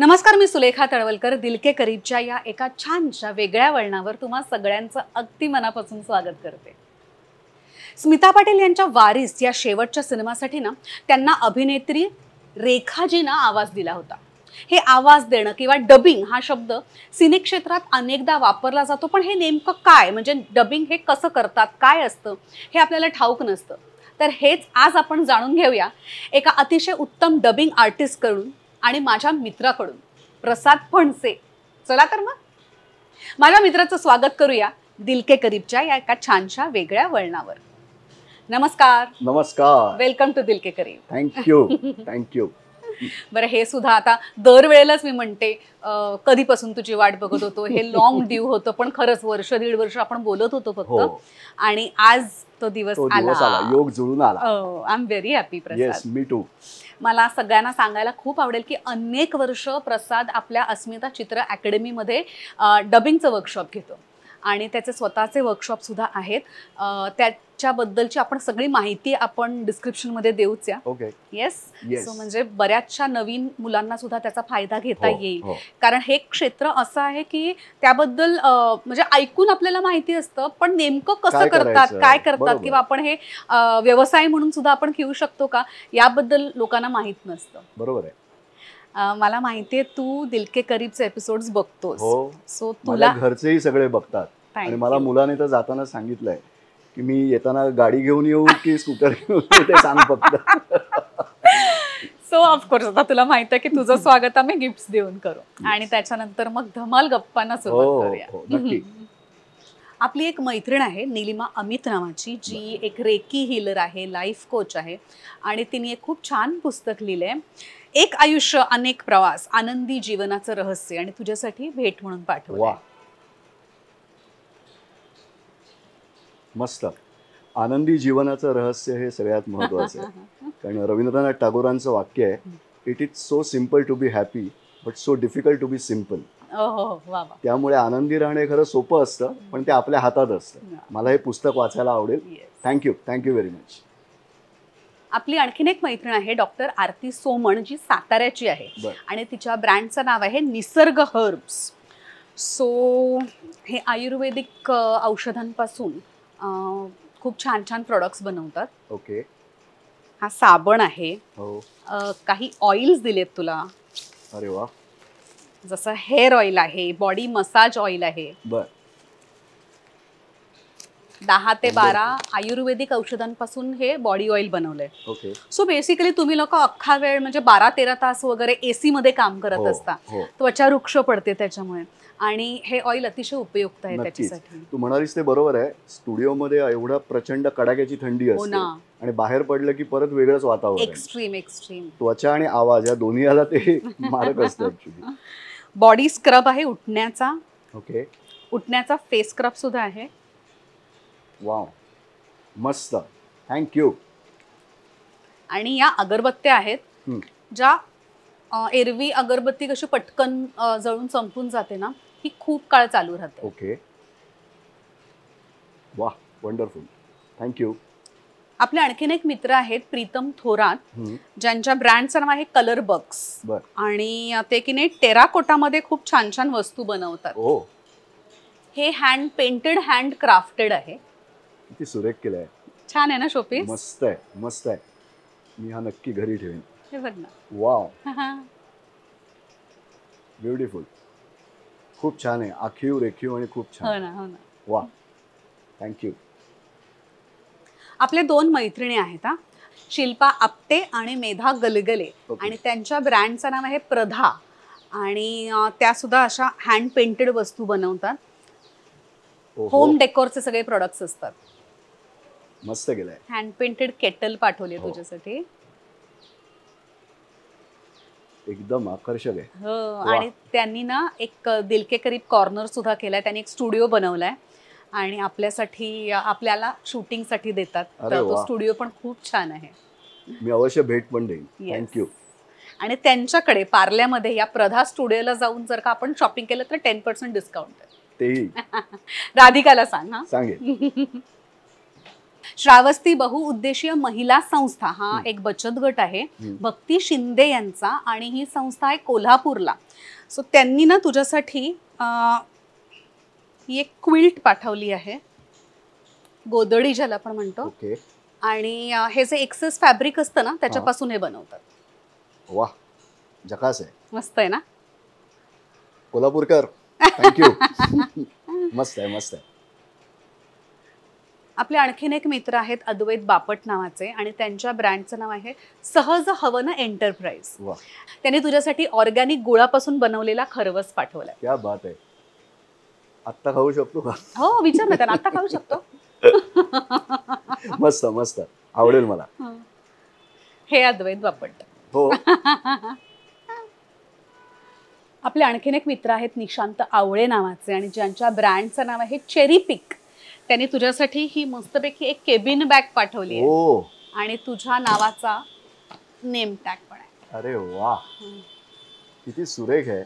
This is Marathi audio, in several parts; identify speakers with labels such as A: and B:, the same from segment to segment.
A: नमस्कार, मी सुलेखा तळवलकर. दिल के करीबच्या या एका छानशा वेगळ्या वळणावर तुम्हा सगळ्यांचं अगदी मनापासून स्वागत करते. स्मिता पाटील यांच्या वारीस या शेवटच्या सिनेमासाठी ना त्यांना अभिनेत्री रेखाजीनं आवाज दिला होता. हे आवाज देणं किंवा डबिंग हा शब्द सिने क्षेत्रात अनेकदा वापरला जातो, पण हे नेमकं काय, म्हणजे डबिंग हे कसं करतात, काय असतं हे आपल्याला ठाऊक नसतं. तर हेच आज आपण जाणून घेऊया एका अतिशय उत्तम डबिंग आर्टिस्टकडून आणि माझ्या मित्राकडून, प्रसाद फणसे. चला तर मग माझ्या मित्राचं स्वागत करूया दिल के करीबच्या या एका छानशा वेगळ्या वळणावर. नमस्कार.
B: नमस्कार.
A: वेलकम टू दिल के करीब.
B: थँक्यू. थँक्यू.
A: बरं, हे सुद्धा आता दरवेळेलाच मी म्हणते कधीपासून तुझी वाट बघत होतो. हे लॉंग ड्यू होतं, पण खरंच वर्ष दीड वर्ष आपण बोलत होतो फक्त, आणि आज तो दिवस आला,
B: योग जुळून आला.
A: I am very happy Prasad.
B: Yes, me too.
A: मला सगळ्यांना सांगायला खूप आवडेल की अनेक वर्ष प्रसाद आपल्या अस्मिता चित्र अकॅडमीमध्ये डबिंगचं वर्कशॉप घेतो आणि त्याचे स्वतःचे वर्कशॉप सुद्धा आहेत. त्याच्याबद्दलची आपण सगळी माहिती आपण डिस्क्रिप्शनमध्ये देऊच या.
B: ओके.
A: येस. सो म्हणजे बऱ्याचशा नवीन मुलांना सुद्धा त्याचा फायदा घेता येईल, कारण हे क्षेत्र असं आहे की त्याबद्दल म्हणजे ऐकून आपल्याला माहिती असतं, पण नेमकं कसं करतात, काय करतात, किंवा आपण हे व्यवसाय म्हणून सुद्धा आपण घेऊ शकतो का, याबद्दल लोकांना माहित नसतं.
B: बरोबर आहे.
A: मला माहितीये तू दिल के करीबचे एपिसोड्स बघतोस.
B: सो तुला घरचेही सगळे बगतात, आणि मला मुलाने तर जाताना सांगितलंय की मी येताना गाडी घेऊन येऊ की स्कूटर घेऊन ते सांग फक्त.
A: सो ऑफकोर्स आता तुला माहित आहे की तुझं स्वागत आम्ही गिफ्ट्स देऊन करू आणि त्याच्यानंतर मग धमाल गप्पांना सुरुवात करूया. आपली एक मैत्रीण आहे नीलिमा अमित नावाची, जी एक रेकी हीलर आहे, लाईफ कोच आहे, आणि तिने एक खूप छान पुस्तक लिहिलंय, एक आयुष्य अनेक प्रवास, आनंदी जीवनाचं रहस्य, आणि तुझ्यासाठी भेट म्हणून पाठवलंय.
B: मस्त. आनंदी जीवनाचं रहस्य हे सगळ्यात महत्वाचं आहे. कारण रवींद्रनाथ टागोरांचं वाक्य आहे, it is so simple to be happy but so difficult to be simple. त्यामुळे आनंदी राहणे खरं सोपं असतं, पण ते आपल्या हातात असतं. मला हे पुस्तक वाचायला आवडेल. थँक्यू. Thank you very much.
A: आपली आणखीन एक मैत्रीण आहे डॉक्टर आरती सोमण, जी साताऱ्याची आहे आणि तिच्या ब्रँडचं नाव आहे निसर्ग हर्ब्स. सो हे आयुर्वेदिक औषधांपासून खूप छान छान प्रोडक्ट्स बनवतात.
B: ओके.
A: हा साबण आहे. काही ऑइल्स दिलेत तुला.
B: अरे वा.
A: जसं हेअर ऑइल आहे, बॉडी मसाज ऑइल आहे. 10 ते 12 आयुर्वेदिक औषधांपासून हे बॉडी ऑइल बनवलंय.
B: ओके.
A: सो बेसिकली तुम्ही लोक अख्खा वेळ म्हणजे 12-13 तास वगैरे एसी मध्ये काम करत असता, त्वचा रुक्ष पडते त्याच्यामुळे, आणि हे ऑइल अतिशय उपयुक्त आहे त्याच्यासाठी.
B: तू म्हणालीस ते बरोबर आहे. स्टुडिओमध्ये एवढा प्रचंड कडाक्याची थंडी असते आणि बाहेर पडलं की परत वेगळंच वातावरण.
A: एक्स्ट्रीम.
B: त्वचा आणि आवाज या दोन्हीला ते मारक असतं ऍक्च्युली.
A: बॉडी स्क्रब आहे उठण्याचा.
B: ओके.
A: उठण्याचा फेस स्क्रब सुद्धा आहे.
B: वाव, मस्त. थँक्यू.
A: आणि या अगरबत्त्या आहेत, ज्या एरवी अगरबत्ती कशी पटकन जळून संपून जाते ना, ही खूप काळ चालू राहते.
B: ओके. वा, वंडरफुल. थँक्यू.
A: आपले आणखीन एक मित्र आहेत प्रीतम थोरात, ज्यांच्या ब्रँडचं नाव आहे कलर बक्स, आणि ते की नाही टेराकोटामध्ये खूप छान छान वस्तू बनवतात. हे हँड पेंटेड, हँड क्राफ्टेड आहे.
B: किती सुरेख केलंय.
A: छान आहे ना शोपीस.
B: मस्त आहे, मस्त आहे. मी हा नक्की घरी ठेवेन.
A: हे बघ ना.
B: Wow, beautiful. खूप छान आहे. आखीव रेखीव आणि खूप छान.
A: हो ना, हो ना.
B: वा, थँक्यू.
A: आपले 2 मैत्रिणी आहेत, शिल्पा आपटे आणि मेधा गलगले, आणि त्यांच्या ब्रँडचं नाव आहे प्रधा, आणि त्या सुद्धा अशा हँड पेंटेड वस्तू बनवतात. होम डेकोरचे सगळे प्रोडक्ट्स असतात.
B: मस्त केलंय.
A: हँड पेंटेड केटल पाठवली तुझ्यासाठी.
B: एकदम आकर्षक आहे.
A: हो. आणि त्यांनी ना एक दिल के करीब कॉर्नर सुद्धा केलाय. त्यांनी एक स्टुडिओ बनवलाय आणि आपल्यासाठी, आपल्याला शूटिंगसाठी देतात. तो स्टुडिओ पण खूप छान आहे.
B: मी अवश्य भेट पण देईन. थँक्यू.
A: आणि त्यांच्याकडे पार्ल्यामध्ये या प्रधा स्टुडिओला जाऊन जर का आपण शॉपिंग केलं तर 10% डिस्काउंट आहे.
B: तेही
A: राधिकाला सांग.
B: सांगेल.
A: श्रावस्ती बहुउद्देशीय महिला संस्था हा एक बचत गट आहे, भक्ती शिंदे यांचा, आणि ही संस्था आहे कोल्हापूरला. सो त्यांनी ना तुझ्यासाठी ही एक क्विल्ट पाठवली आहे, गोदडी ज्याला आपण म्हणतो. आणि हे जे एक्सेस फॅब्रिक असतं ना त्याच्यापासून हे बनवतात.
B: वा, झकास आहे.
A: मस्त आहे ना.
B: कोल्हापूरकर, थँक्यू. मस्त आहे, मस्त आहे.
A: आपले आणखीन एक मित्र आहेत अद्वैत बापट नावाचे, आणि त्यांच्या ब्रँडचं नाव आहे सहज हवन एंटरप्राइज. त्यांनी तुझ्यासाठी ऑर्गॅनिक गुळापासून बनवलेला खरवस पाठवलाय.
B: क्या बात आहे. आत्ता खाऊ शकतो का?
A: हो, विचार ना त्यांना, आत्ता खाऊ शकतो.
B: मस्त मस्त, आवडेल मला.
A: हे अद्वैत बापट.
B: हो.
A: आपले आणखीन एक मित्र आहेत निशांत आवळे नावाचे, आणि ज्यांच्या ब्रँडचं नाव आहे चेरी पिक. त्यांनी तुझ्यासाठी ही मस्तपैकी एक केबिन बॅग पाठवली आहे, आणि तुझ्या नावाचा नेम टॅग पण आहे.
B: अरे वा, किती सुरेख आहे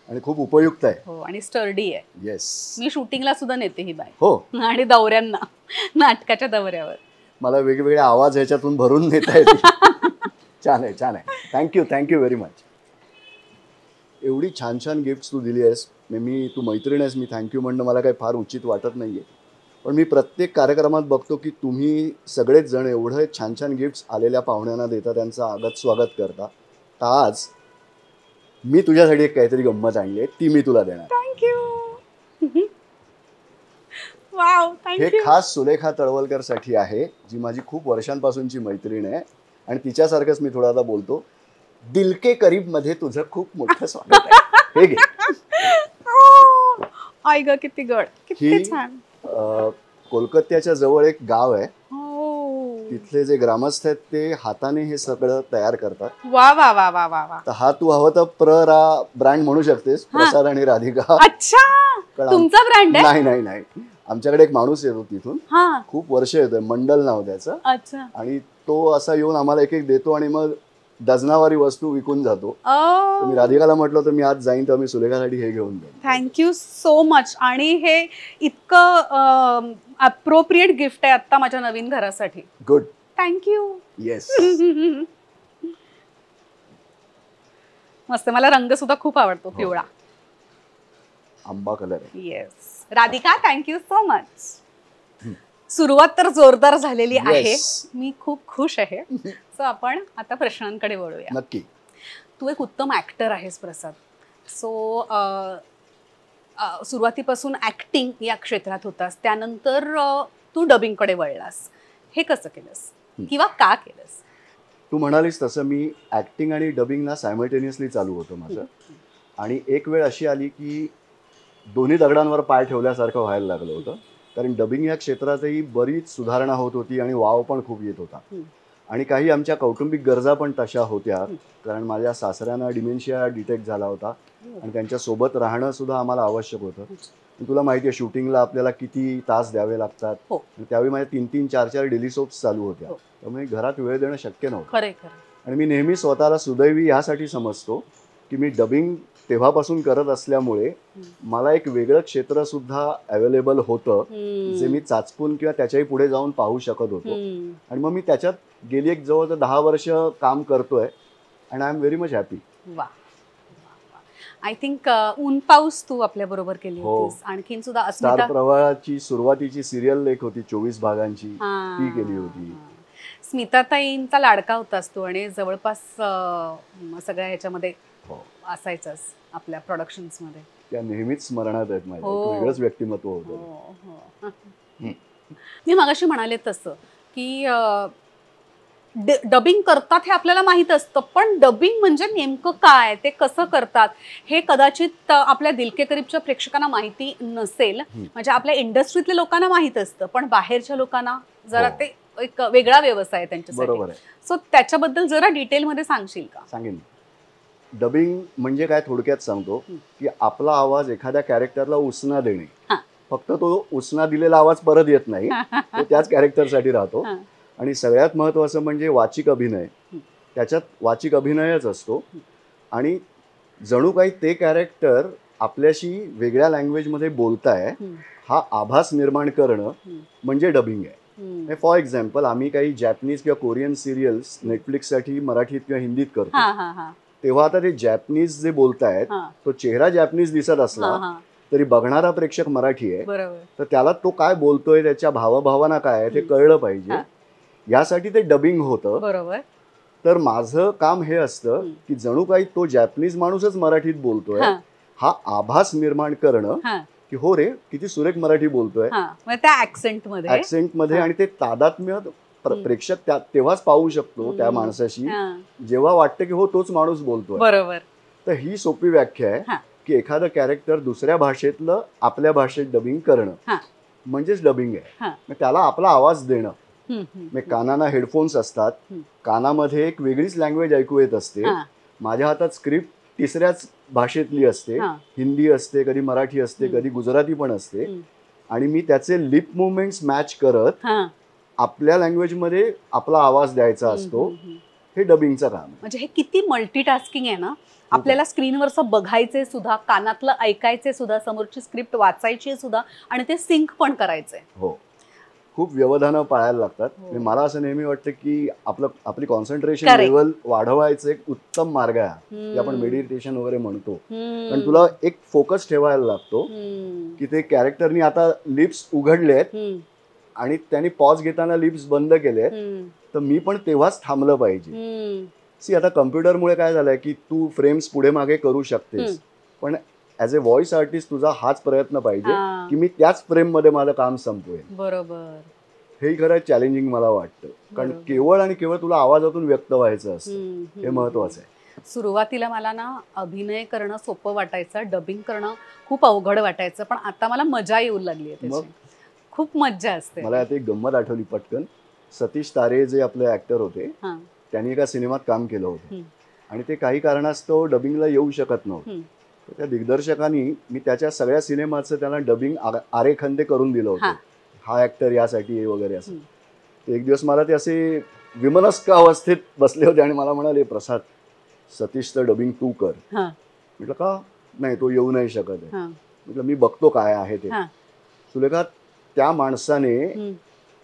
B: आणि खूप उपयुक्त आहे.
A: हो, आणि स्टर्डी आहे.
B: येस,
A: मी शूटिंगला सुद्धा नेते ही बॅग.
B: हो,
A: आणि दौऱ्यांना, नाटकाच्या दौऱ्यावर
B: मला वेगवेगळे आवाज ह्याच्यातून भरून नेता येते. छान आहे, छान आहे. Thank you, thank you very much. एवढी छान छान गिफ्ट्स तू दिली आहेस. तू मैत्रीण आहेस, मी थँक्यू म्हणणं मला काही फार उचित वाटत नाहीये, पण मी प्रत्येक कार्यक्रमात बघतो की तुम्ही सगळेच जण एवढे छान छान गिफ्ट्स आलेल्या पाहुण्यांना देता, त्यांचं आगत स्वागत करता. तर आज मी तुझ्यासाठी एक काहीतरी गंमत आणली आहे, ती मी तुला देणार.
A: थँक्यू. वाव,
B: हे खास सुलेखा तळवलकर साठी आहे, जी माझी खूप वर्षांपासूनची मैत्रीण आहे, आणि तिच्यासारखंच मी थोडासा बोलतो. दिल के करीब मध्ये तुझं खूप मोठं स्वागत आहे. हे घे.
A: आई ग, किती गड, किती छान.
B: कोलकात्याच्या जवळ एक गाव आहे, तिथले जे ग्रामस्थ आहेत ते हाताने हे सगळं तयार करतात.
A: वा वा वा वा वा.
B: तर हा तू हवं तर ब्रँड म्हणू शकतेस, प्रसाद आणि राधिका.
A: अच्छा, तुमचा ब्रँड आहे?
B: नाही नाही नाही, आमच्याकडे एक माणूस येतो तिथून, खूप वर्ष येतोय, मंडल नाव त्याचं.
A: अच्छा.
B: आणि तो असा येऊन आम्हाला एक एक देतो, आणि मग डझनावारी वस्तू विकून जातो. मी राधिकाला म्हटलं तर मी आज जाईन, तर मी सुलेखासाठी हे घेऊन जाईन.
A: Thank you so much. आणि हे इतकं अप्रोप्रिएट गिफ्ट आहे आता माझ्या नवीन घरासाठी.
B: Good,
A: thank you.
B: येस.
A: मस्त, मला रंग सुद्धा खूप आवडतो, पिवळा
B: आंबा कलर आहे.
A: Yes. Radhika, thank you so much. सुरुवात तर जोरदार झालेली आहे, मी खूप खुश आहे. सो आपण आता प्रश्नांकडे वळूया.
B: नक्की.
A: तू एक उत्तम ऍक्टर आहेस प्रसाद. सो सुरुवातीपासून ऍक्टिंग या क्षेत्रात होतास, त्यानंतर तू डबिंगकडे वळलास. हे कसं केलंस किंवा का केलंस?
B: तू म्हणालीस तसं मी ऍक्टिंग आणि डबिंगला सायमल्टेनियसली चालू होतं माझं. आणि एक वेळ अशी आली की दोन्ही दगडांवर पाय ठेवल्यासारखं व्हायला लागलं होतं, कारण डबिंग या क्षेत्रातही बरीच सुधारणा होत होती आणि वाव पण खूप येत होता. आणि काही आमच्या कौटुंबिक गरजा पण तशा होत्या, कारण माझ्या सासऱ्यांना डिमेन्शिया डिटेक्ट झाला होता, आणि त्यांच्यासोबत राहणं सुद्धा आम्हाला आवश्यक होतं. तुला माहिती आहे, शूटिंगला आपल्याला किती तास द्यावे लागतात. त्यावेळी माझ्या 3-3, 4-4 डेली सोप्स चालू होत्या, त्यामुळे घरात वेळ देणं शक्य नव्हतं. आणि मी नेहमी स्वतःला सुदैवी यासाठी समजतो की मी डबिंग तेव्हापासून करत असल्यामुळे मला एक वेगळं क्षेत्र सुद्धा अवेलेबल होतं, जे मी चाचपून किंवा त्याच्याही पुढे जाऊन पाहू शकत होतो. आणि मग मी त्याच्यात गेली एक जवळ 10 वर्ष काम करतोय, and I am very much happy.
A: I think ऊन पाऊस तू आपल्या बरोबर केली होतीस. आणखीन सुद्धा
B: स्टार प्रवाहाची सुरुवातीची सिरियल एक होती 24 भागांची, ती केली होती.
A: स्मिताताईंचा लाडका होतास तू, आणि जवळपास सगळ्या ह्याच्यामध्ये असायचंच आपल्या प्रोडक्शन्स मध्ये.
B: त्या नेहमीच स्मरणात आहेत माझ्या. वेगळंच व्यक्तिमत्व होतं.
A: मी मगाशी म्हणाले तसं की डबिंग करतात हे आपल्याला माहित असतं, पण डबिंग म्हणजे नेमकं काय, ते कसं करतात हे कदाचित आपल्या दिल के करीबच्या प्रेक्षकांना माहिती नसेल. म्हणजे आपल्या इंडस्ट्रीतल्या लोकांना माहित असतं, पण बाहेरच्या लोकांना जरा ते एक वेगळा व्यवसाय आहे त्यांच्यासाठी. सो त्याच्याबद्दल जरा डिटेलमध्ये सांगशील का?
B: सांगेन. डबिंग म्हणजे काय थोडक्यात सांगतो की आपला आवाज एखाद्या कॅरेक्टरला उसना देणे. फक्त तो उसना दिलेला आवाज परत येत नाही, तो त्याच कॅरेक्टरसाठी राहतो. आणि सगळ्यात महत्त्वाचं म्हणजे वाचिक अभिनय. त्याच्यात वाचिक अभिनयच असतो, आणि जणू काही ते कॅरेक्टर आपल्याशी वेगळ्या लँग्वेजमध्ये बोलताय हा आभास निर्माण करणं म्हणजे डबिंग आहे. फॉर एक्झाम्पल आम्ही काही जॅपनीज किंवा कोरियन सिरियल्स नेटफ्लिक्ससाठी मराठीत किंवा हिंदीत करतो, तेव्हा आता ते जॅपनीज जे बोलतायत तो चेहरा जॅपनीज दिसत असला तरी बघणारा प्रेक्षक मराठी आहे, तर त्याला तो काय बोलतोय, त्याच्या भावभावना काय आहे ते कळलं पाहिजे, यासाठी ते डबिंग होतं.
A: बरोबर.
B: तर माझं काम हे असतं की जणू काही तो जॅपनीज माणूसच मराठीत बोलतोय, हा आभास निर्माण करणं की हो रे किती सुरेख मराठी बोलतोय
A: ऍक्सेंट
B: मध्ये, आणि ते तादात्म्य प्रेक्षक तेव्हाच पाहू शकतो त्या माणसाशी जेव्हा वाटतं की हो तोच माणूस बोलतोय.
A: बरोबर.
B: तर ही सोपी व्याख्या आहे की एखादं कॅरेक्टर दुसऱ्या भाषेतलं आपल्या भाषेत डबिंग करणं म्हणजेच डबिंग आहे. त्याला आपला आवाज देणं. कानांना हेडफोन्स असतात, कानामध्ये एक वेगळीच लँग्वेज ऐकू येत असते, माझ्या हातात स्क्रिप्ट तिसऱ्याच भाषेतली असते, हिंदी असते, कधी मराठी असते, कधी गुजराती पण असते, आणि मी त्याचे लिप मुवमेंट्स मॅच करत आपल्या लँग्वेजमध्ये आपला आवाज द्यायचा असतो. हे डबिंगचं काम.
A: म्हणजे हे किती मल्टीटास्किंग आहे ना. आपल्याला स्क्रीनवरचं बघायचे सुद्धा, कानातलं ऐकायचे सुद्धा, समोरची स्क्रिप्ट वाचायची सुद्धा, आणि ते सिंक पण करायचंय.
B: हो, खूप व्यवधानं पाळायला लागतात. मला असं नेहमी वाटतं की आपली कॉन्सन्ट्रेशन लेवल वाढवायचं एक उत्तम मार्ग आहे की आपण मेडिटेशन वगैरे म्हणतो, पण तुला एक फोकस ठेवायला लागतो की ते कॅरेक्टरनी आता लिप्स उघडलेत आणि त्यांनी पॉज घेताना लिप्स बंद केले, तर मी पण तेव्हाच थांबलं पाहिजे. आता कम्प्युटरमुळे काय झालंय की तू फ्रेम्स पुढे मागे करू शकतेस, पण ॲज अ व्हॉइस आर्टिस्ट तुझा हाच प्रयत्न पाहिजे की मी त्याच फ्रेम मध्ये माझं काम संपवेल.
A: बरोबर.
B: हे खरं चॅलेंजिंग मला वाटतं, कारण केवळ आणि केवळ तुला आवाजातून व्यक्त व्हायचं असतं, हे महत्वाचं आहे.
A: सुरुवातीला मला ना अभिनय करणं सोपं वाटायचं, डबिंग करणं खूप अवघड वाटायचं, पण आता मला मजा येऊ लागली आहे त्याची. खूप मज्जा असते.
B: मला आता एक गंमत आठवली पटकन. सतीश तारे जे आपले ऍक्टर होते, त्यांनी एका सिनेमात काम केलं होतं आणि ते काही कारणास्तव डबिंगला येऊ शकत नव्हतं. त्या दिग्दर्शकांनी मी त्याच्या सगळ्या सिनेमाचं त्यांना डबिंग आरेखंदे करून दिलं होतं, हा ऍक्टर यासाठी वगैरे असं. एक दिवस मला ते असे विमनस्क अवस्थेत बसले होते आणि मला म्हणाले, प्रसाद सतीशचं डबिंग तू कर. म्हटलं का? नाही, तो येऊ नाही शकत आहे. म्हटलं मी बघतो काय आहे ते. सुलेखा, त्या माणसाने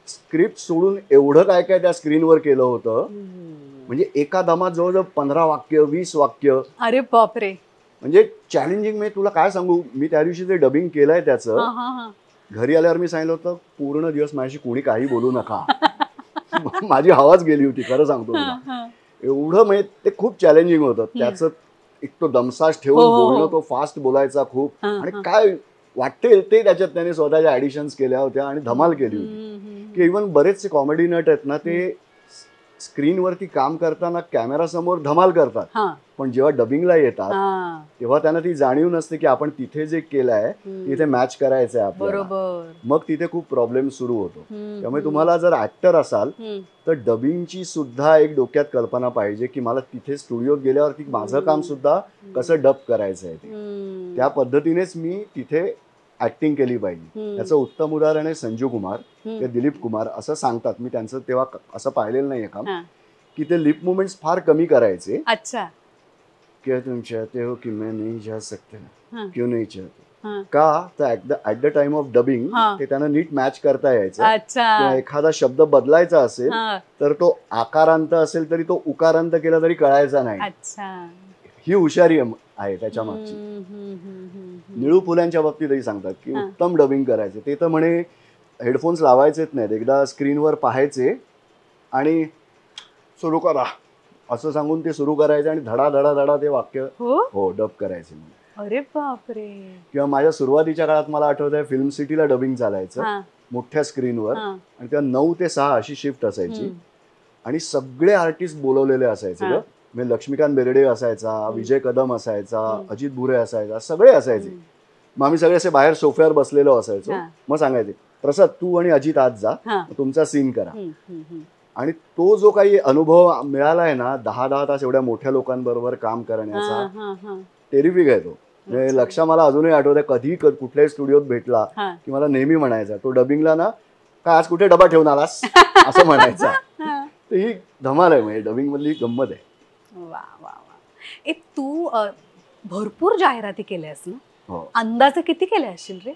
B: स्क्रिप्ट सोडून एवढं काय काय त्या स्क्रीनवर केलं होतं, म्हणजे एका दमात जवळजवळ 15 वाक्य 20 वाक्य.
A: अरे बापरे.
B: म्हणजे चॅलेंजिंग. मी तुला काय सांगू, मी त्या दिवशी ते डबिंग केलंय त्याचं, घरी आल्यावर मी सांगितलं होतं पूर्ण दिवस माझ्याशी कोणी काही बोलू नका. माझी हवाच गेली होती, खरं सांगतो तुला. एवढं म्हणजे ते खूप चॅलेंजिंग होतं. त्याचं एक तो दमसाज ठेवून बोलणं, तो फास्ट बोलायचा खूप, आणि काय वाटेल ते त्याच्यात त्याने स्वतःच्या ऍडिशन्स केल्या होत्या आणि धमाल केली होती. की इव्हन बरेचसे कॉमेडी नट आहेत ना, ते स्क्रीनवरती काम करताना कॅमेरा समोर धमाल करतात, पण जेव्हा डबिंगला येतात तेव्हा त्यांना ती जाणीव नसते की आपण तिथे जे केलंय तिथे मॅच करायचंय आपल्याला. मग तिथे खूप प्रॉब्लेम सुरू होतो. त्यामुळे तुम्हाला जर ऍक्टर असाल तर डबिंगची सुद्धा एक डोक्यात कल्पना पाहिजे की मला तिथे स्टुडिओत गेल्यावरती माझं काम सुद्धा कसं डब करायचंय ते, त्या पद्धतीनेच मी तिथे ऍक्टिंग केली पाहिजे. याचं उत्तम उदाहरण आहे संजू कुमार, ते दिलीप कुमार असं सांगतात. मी त्यांचं तेव्हा असं पाहिलेलं नाहीये काम, की ते लिप मुवमेंट्स फार कमी करायचे.
A: अच्छा.
B: क्या तुम चाहते हो कि मैं नहीं जा सकते, क्यों नहीं चाहते, का तर at the time of dubbing ते त्यांना नीट मॅच करता यायचं. किंवा एखादा शब्द बदलायचा असेल तर तो आकारांत असेल तरी तो उकारांत केला तरी कळायचा नाही. ही हुशारी आहे त्याच्या मागची. निळू फुल्यांच्या बाबतीतही सांगतात की उत्तम डबिंग करायचे. ते तर म्हणे हेडफोन्स लावायचेच नाहीत, एकदा स्क्रीनवर पाहायचे आणि सुरू करा असं सांगून ते सुरू करायचे आणि धडा धडा धडा ते वाक्य हो डब करायचे.
A: अरे बापरे.
B: किंवा माझ्या सुरुवातीच्या काळात मला आठवत आहे फिल्म सिटीला डबिंग चालायचं मोठ्या स्क्रीनवर, आणि तेव्हा 9 ते 6 अशी शिफ्ट असायची आणि सगळे आर्टिस्ट बोलवलेले असायचे. म्हणजे लक्ष्मीकांत बेर्डे असायचा, विजय कदम असायचा, अजित भुरे असायचा, सगळे असायचे. मग आम्ही सगळे असे बाहेर सोफ्यावर बसलेलो असायचो. मग सांगायचे, प्रसाद तू आणि अजित आज जा, तुमचा सीन करा. आणि तो जो काही अनुभव मिळाला आहे ना 10-10 तास एवढ्या मोठ्या लोकांबरोबर काम करण्याचा, टेरिफिक आहे तो. लक्ष मला अजूनही आठवत आहे, कधी कुठल्याही स्टुडिओत भेटला की मला नेहमी म्हणायचा, तो डबिंगला ना काय आज कुठे डबा ठेवून आलास असं म्हणायचा. तर ही धमाल आहे, म्हणजे डबिंग मधली गंमत आहे.
A: वा वा वा. तू भरपूर जाहिराती केल्यास ना, अंदाजे किती केल्या असतील रे?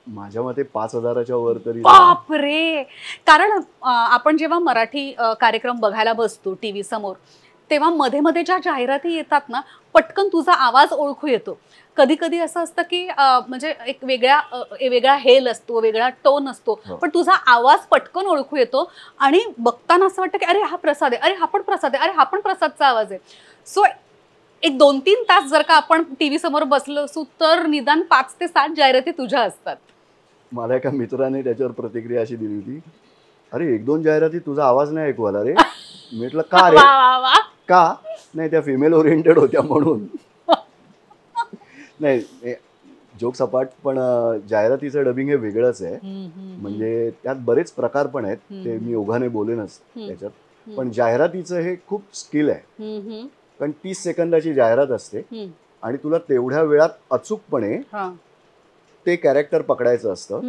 B: माझ्या मते 5,000च्या वर तरी.
A: बापरे. कारण आपण जेव्हा मराठी कार्यक्रम बघायला बसतो टीव्ही समोर, तेव्हा मध्ये मध्ये ज्या जाहिराती येतात ना, पटकन तुझा आवाज ओळखू येतो. कधी कधी असं असतं की म्हणजे एक वेगळा हेल असतो, वेगळा टोन असतो, पण तुझा आवाज पटकन ओळखू येतो आणि बघताना असं वाटतं की अरे हा प्रसाद आहे, अरे हा पण प्रसाद आहे, अरे हा पण प्रसादचा आवाज आहे. सो एक 2-3 तास जर का आपण टीव्ही समोर बसलो असू तर निदान 5 ते 7 जाहिराती तुझ्या असतात.
B: मला एका मित्राने त्याच्यावर प्रतिक्रिया अशी दिली होती, अरे 1-2 जाहिराती तुझा आवाज नाही ऐकू आला रे. म्हटलं का रे? का? नाही त्या फिमेल ओरिएंटेड होत्या म्हणून. नाही जोक सपाट, पण जाहिरातीचं डबिंग हे वेगळंच आहे. म्हणजे त्यात बरेच प्रकार पण आहेत, ते मी ओघाने बोलेनच त्याच्यात. पण जाहिरातीचं हे खूप स्किल आहे. कारण 30 सेकंदाची जाहिरात असते आणि तुला तेवढ्या वेळात अचूकपणे ते कॅरेक्टर पकडायचं असतं.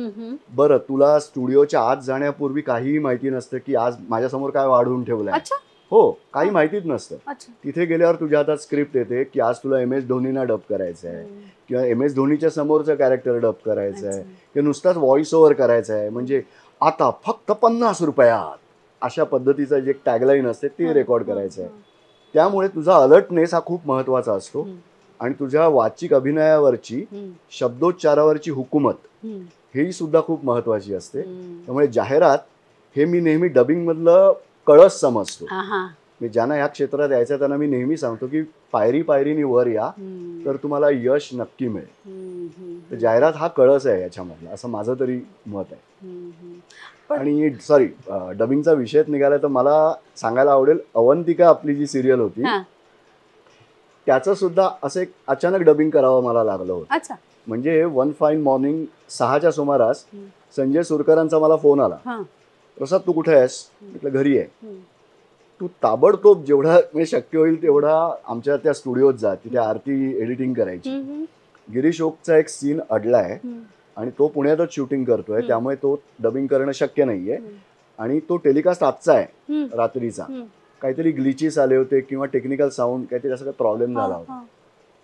B: बरं, तुला स्टुडिओच्या आत जाण्यापूर्वी काहीही माहिती नसतं की आज माझ्यासमोर काय वाढवून ठेवलंय. हो, काही माहितीच नसतं. तिथे गेल्यावर तुझ्या हातात स्क्रिप्ट येते की आज तुला MS धोनीना डब करायचं आहे किंवा MS धोनीच्या समोरचं कॅरेक्टर डब करायचं आहे किंवा नुसताच व्हॉइस ओव्हर करायचा आहे. म्हणजे आता फक्त 50 रुपयात अशा पद्धतीचं जे टॅगलाईन असते ते रेकॉर्ड करायचं आहे. त्यामुळे तुझा अलर्टनेस हा खूप महत्वाचा असतो आणि तुझ्या वाचिक अभिनयावरची शब्दोच्चारावरची हुकूमत ही सुद्धा खूप महत्वाची असते. त्यामुळे जाहिरात हे मी नेहमी डबिंग मधलं कळस समजतो. मी ज्यांना या क्षेत्रात यायचं त्यांना मी नेहमी सांगतो की पायरी पायरीने वर या तर तुम्हाला यश नक्की मिळेल. तर जाहिरात हा कळस आहे याच्यामधला, असं माझं तरी मत आहे. आणि सॉरी, डबिंगचा विषयच निघाला तर मला सांगायला आवडेल, अवंतिका आपली जी सिरियल होती त्याचं सुद्धा असं एक अचानक डबिंग करावं मला लागलं होतं. म्हणजे वन फाईन मॉर्निंग 6च्या सुमारास संजय सुरकरांचा मला फोन आला, प्रसाद तू कुठे आहेस? म्हटलं घरी आहे. तू ताबडतोब जेवढा म्हणजे शक्य होईल तेवढा आमच्या त्या स्टुडिओत जा, तिथे आरती एडिटिंग करायची. गिरीश ओकचा एक सीन अडलाय आणि तो पुण्यातच शूटिंग करतोय, त्यामुळे तो डबिंग करणं शक्य नाहीये आणि तो टेलिकास्ट आजचा आहे रात्रीचा. काहीतरी ग्लिचेस आले होते किंवा टेक्निकल साऊंड काहीतरी असं काही प्रॉब्लेम झाला होता.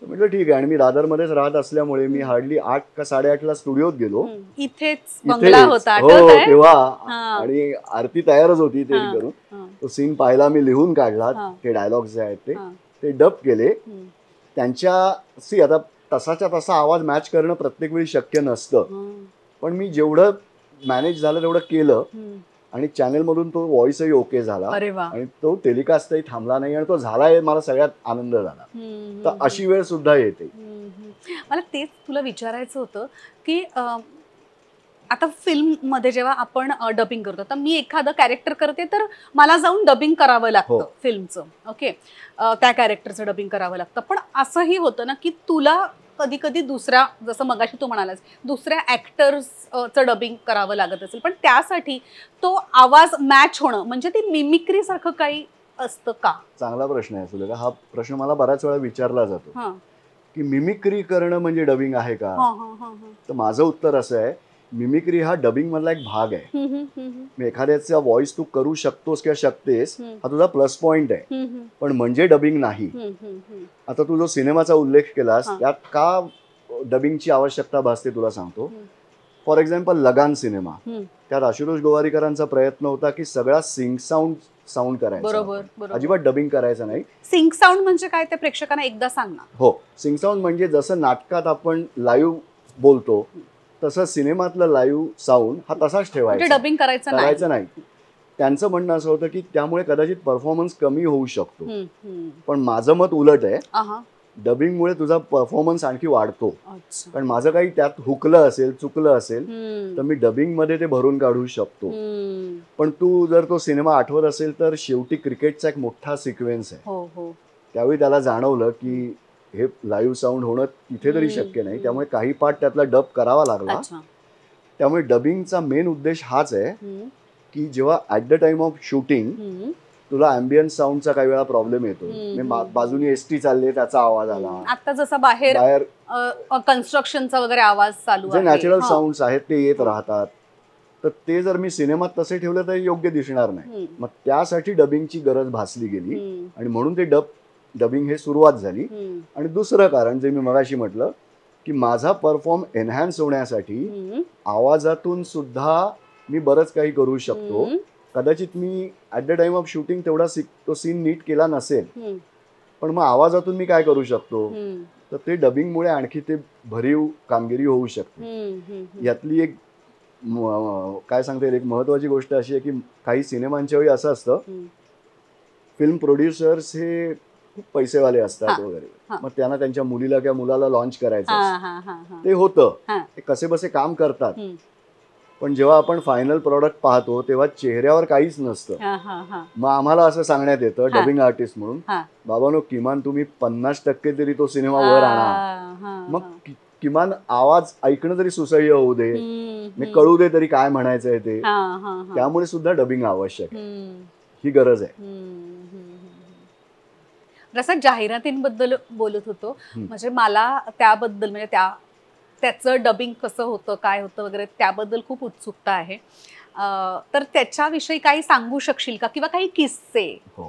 B: म्हटलं ठीक आहे. आणि मी दादरमध्येच राहत असल्यामुळे मी हार्डली 8 का 8:30ला स्टुडिओत गेलो.
A: इथेच
B: तेव्हा आणि आरती तयारच होती ते करून. तो सीन पाहिला, मी लिहून काढला, ते डायलॉग्स जे आहेत ते डब केले. त्यांच्या आता तसाच्या तसा आवाज मॅच करणं प्रत्येक वेळी शक्य नसतं, पण मी जेवढं मॅनेज झालं तेवढं केलं आणि चॅनल मधून तो व्हॉइसही ओके झाला आणि तो टेलिकास्टही थांबला नाही आणि तो झालाय, मला सगळ्यात आनंद झाला. तर अशी वेळ सुद्धा येते.
A: मला तेच तुला विचारायचं होतं की आता फिल्म मध्ये जेव्हा आपण डबिंग करतो, तर मी एखादं कॅरेक्टर करते तर मला जाऊन डबिंग करावं लागतं फिल्मचं. ओके, त्या कॅरेक्टरचं डबिंग करावं लागतं. पण असंही होतं ना की तुला कधी कधी दुसऱ्या, जसं मगाशी तू म्हणालास, दुसऱ्या ऍक्टर्सचं डबिंग करावं लागत असेल, पण त्यासाठी तो आवाज मॅच होणं म्हणजे ती मिमिक्री सारखं काही असतं का?
B: चांगला प्रश्न आहे सुलेखा. हा प्रश्न मला बऱ्याच वेळा विचारला जातो की मिमिक्री करणं म्हणजे डबिंग आहे का? तर माझं उत्तर असं आहे, मिमिक्री हा डबिंग मधला एक भाग आहे. एखाद्याचा व्हॉइस तू करू शकतोस किंवा शकतेस, हा तुझा प्लस पॉइंट आहे, पण म्हणजे डबिंग नाही. आता तू जो सिनेमाचा उल्लेख केलास त्यात का डबिंगची आवश्यकता भासते तुला सांगतो. फॉर एक्झाम्पल लगान सिनेमा, त्यात आशुतोष गोवारीकरांचा प्रयत्न होता की सगळा सिंग साऊंड करायचा, अजिबात डबिंग करायचं नाही.
A: सिंग साऊंड म्हणजे काय ते प्रेक्षकांना एकदा सांग ना.
B: हो, सिंग साऊंड म्हणजे जसं नाटकात आपण लाईव्ह बोलतो तसं सिनेमातलं लाईव्ह साऊंड हा तसाच ठेवायचा,
A: डबिंग करायचं नाही.
B: त्यांचं म्हणणं असं होतं की त्यामुळे कदाचित परफॉर्मन्स कमी होऊ शकतो, पण माझं मत उलट आहे. डबिंगमुळे तुझा परफॉर्मन्स आणखी वाढतो. कारण माझं काही त्यात हुकलं असेल, चुकलं असेल तर मी डबिंग मध्ये ते भरून काढू शकतो. पण तू जर तो सिनेमा आठवत असेल तर शेवटी क्रिकेटचा एक मोठा सिक्वेन्स आहे, त्यावेळी त्याला जाणवलं की हे लाईव्ह साऊंड होणं इथे तरी शक्य नाही, त्यामुळे काही पार्ट त्यातला डब करावा लागला. त्यामुळे डबिंगचा मेन उद्देश हाच आहे की जेव्हा at the time of shooting तुला अँबियन्स साऊंडचा काही वेळा प्रॉब्लेम येतो. बाजूने एसटी चालले त्याचा आवाज आला,
A: आता जसं बाहेर कन्स्ट्रक्शनचा वगैरे आवाज चालू आहे,
B: जे नॅचरल साऊंड्स आहेत ते येत राहतात. तर ते जर मी सिनेमात तसे ठेवले तर योग्य दिसणार नाही. मग त्यासाठी डबिंगची गरज भासली गेली आणि म्हणून ते डबिंग हे सुरुवात झाली. आणि दुसरं कारण जे मी मगाशी म्हटलं की माझा परफॉर्म एनहान्स होण्यासाठी आवाजातून सुद्धा मी बरंच काही करू शकतो. कदाचित मी at the time of shooting तेवढा तो सीन नीट केला नसेल, पण मग आवाजातून मी काय करू शकतो, तर ते डबिंगमुळे आणखी ते भरीव कामगिरी होऊ शकते. यातली एक काय सांगता येईल, एक महत्वाची गोष्ट अशी आहे की काही सिनेमांच्या वेळी असं असतं, फिल्म प्रोड्युसर्स हे खूप पैसेवाले असतात वगैरे, मग त्यांना त्यांच्या मुलीला किंवा मुलाला लॉन्च करायचं ते होतं, ते कसे बसे काम करतात. पण जेव्हा आपण फायनल प्रॉडक्ट पाहतो तेव्हा चेहऱ्यावर काहीच नसतं. मग आम्हाला असं सांगण्यात येतं डबिंग आर्टिस्ट म्हणून, बाबांनो किमान तुम्ही 50% तरी तो सिनेमा वर आणा, मग किमान आवाज ऐकणं तरी सुसह्य होऊ दे, मी कळू दे तरी काय म्हणायचंय ते. त्यामुळे सुद्धा डबिंग आवश्यक आहे, ही गरज आहे.
A: जसं जाहिरातींबद्दल बोलत होतो, म्हणजे मला त्याबद्दल म्हणजे त्याचं डबिंग कसं होतं, काय होतं वगैरे त्याबद्दल खूप उत्सुकता आहे. तर त्याच्याविषयी काही सांगू शकशील का, किंवा काही किस्से?
B: हो.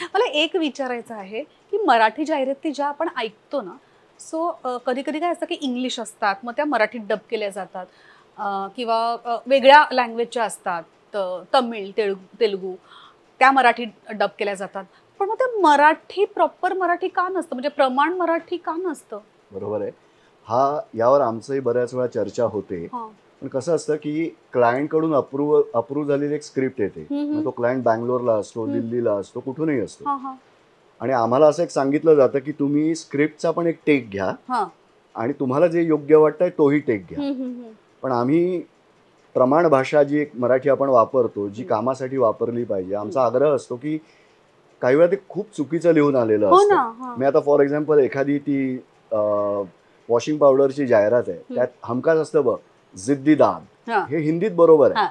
A: मला एक विचारायचं आहे की मराठी जाहिराती ज्या आपण ऐकतो ना, सो कधी कधी काय असतं की इंग्लिश असतात, मग त्या मराठीत डब केल्या जातात, किंवा वेगळ्या लँग्वेजच्या असतात, तमिळ, तेलुगू, त्या मराठीत डब केल्या जातात. पण मग ते मराठी प्रॉपर मराठी का नसतं, म्हणजे प्रमाण मराठी का नसतं?
B: बरोबर आहे. यावर आमचंही बऱ्याच वेळा चर्चा होते. पण कसं असतं की क्लायंट कडून अप्रूव्ह झालेली एक स्क्रिप्ट येते, तो क्लायंट बँगलोरला असतो, दिल्लीला असतो, कुठूनही असतो, आणि आम्हाला असं एक सांगितलं जातं की तुम्ही स्क्रिप्टचा पण एक टेक घ्या आणि तुम्हाला जे योग्य वाटतंय तोही टेक घ्या. पण आम्ही प्रमाण भाषा जी एक मराठी आपण वापरतो, जी कामासाठी वापरली पाहिजे, आमचा आग्रह असतो की काही वेळा ते खूप चुकीचं लिहून आलेलं असतं. मी आता फॉर एक्झाम्पल एखादी ती वॉशिंग पावडरची जाहिरात आहे, त्यात हमखास असतं बघ, जिद्दी दाग, हे हिंदीत बरोबर आहे,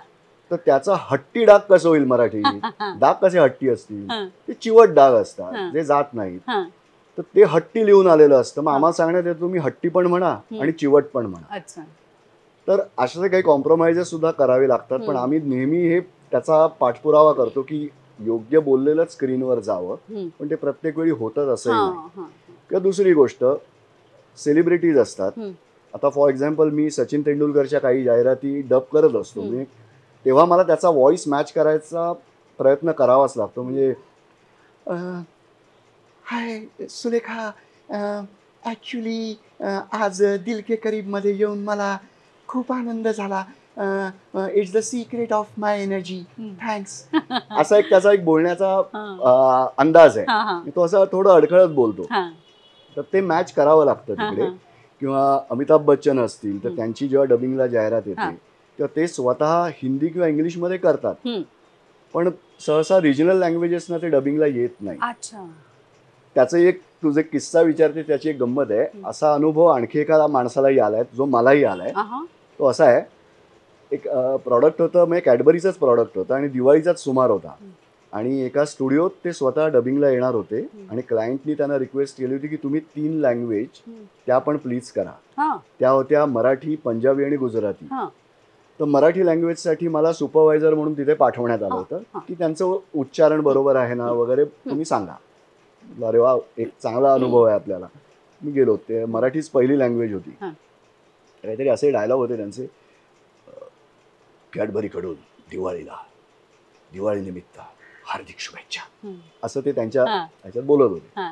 B: तर त्याचा हट्टी डाग कसं होईल मराठीत? डाग कसे हट्टी असतील? ते चिवट डाग असतात, जे जात नाहीत, तर ते हट्टी लिहून आलेलं असतं. मग आम्हाला सांगण्यात येतं तुम्ही हट्टी पण म्हणा आणि चिवट पण म्हणा. तर असे काही कॉम्प्रोमाइजेस सुद्धा करावे लागतात. पण आम्ही नेहमी हे त्याचा पाठपुरावा करतो की योग्य बोललेलं स्क्रीनवर जावं, पण ते प्रत्येक वेळी होतच असंही नाही. किंवा दुसरी गोष्ट, सेलिब्रिटीज असतात. आता फॉर एक्झाम्पल मी सचिन तेंडुलकरच्या काही जाहिराती डब करत असतो, मी तेव्हा मला त्याचा व्हॉइस मॅच करायचा प्रयत्न करावाच लागतो. म्हणजे हाय सुलेखा, ॲक्च्युली आज दिल के करीब मध्ये येऊन मला खूप आनंद झाला, it's the secret of my energy, thanks. असा एक त्याचा एक बोलण्याचा अंदाज आहे, तो असं थोडं अडखळत बोलतो, तर ते मॅच करावं लागतं तिकडे. किंवा अमिताभ बच्चन असतील तर त्यांची जेव्हा डबिंगला जाहिरात येते तेव्हा ते स्वतः हिंदी किंवा इंग्लिशमध्ये करतात, पण सहसा रिजनल लँग्वेजेसना ते डबिंगला येत नाही. त्याचं एक तुझे किस्सा विचारते, त्याची एक गंमत आहे. असा अनुभव आणखी एका माणसालाही आलाय, जो मलाही आलाय. तो असा आहे, एक प्रॉडक्ट होतं, म्हणजे कॅडबरीचंच प्रॉडक्ट होतं आणि दिवाळीचाच सुमार होता, आणि एका स्टुडिओत ते स्वतः डबिंगला येणार होते, आणि क्लायंटनी त्यांना रिक्वेस्ट केली होती की तुम्ही 3 लँग्वेज त्या पण प्लीज करा. त्या होत्या मराठी, पंजाबी आणि गुजराती. तर मराठी लँग्वेजसाठी मला सुपरवायझर म्हणून तिथे पाठवण्यात आलं होतं की त्यांचं उच्चारण बरोबर आहे ना वगैरे तुम्ही सांगा. अरे वा, एक चांगला अनुभव आहे आपल्याला. मी गेलो, ते मराठीच पहिली लँग्वेज होती. काहीतरी असे डायलॉग होते त्यांचे, कॅडबरीकडून दिवाळीनिमित्त हार्दिक शुभेच्छा, असं ते त्यांच्या ह्याच्यात बोलत होते.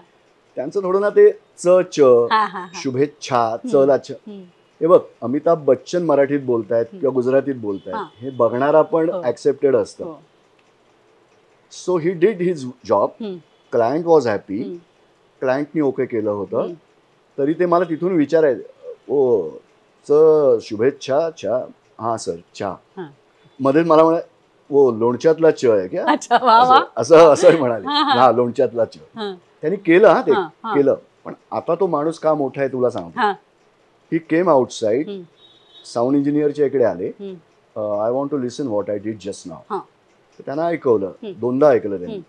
B: त्यांचं थोडं ना ते शुभेच्छा, चला च, हे बघ अमिताभ बच्चन मराठीत बोलतायत किंवा गुजरातीत बोलतायत हे बघणारा पण ऍक्सेप्टेड असतं. So he did his job, client was happy, क्लायंटनी ओके केलं होतं. तरी ते मला तिथून विचारायचं, ओ शुभेच्छा, चा, हा सर चा, मध्ये मला म्हणा ओ लोणच्यातला च आहे क्या, असं म्हणाले. हा लोणच्यातला च त्यांनी केलं, ते केलं. पण आता तो माणूस का मोठा आहे तुला सांगतो. ही केम आउटसाइड, साऊंड इंजिनियरच्या इकडे आले, I want to listen what I did just now. त्यांना ऐकवलं, 2दा ऐकलं त्यांनी.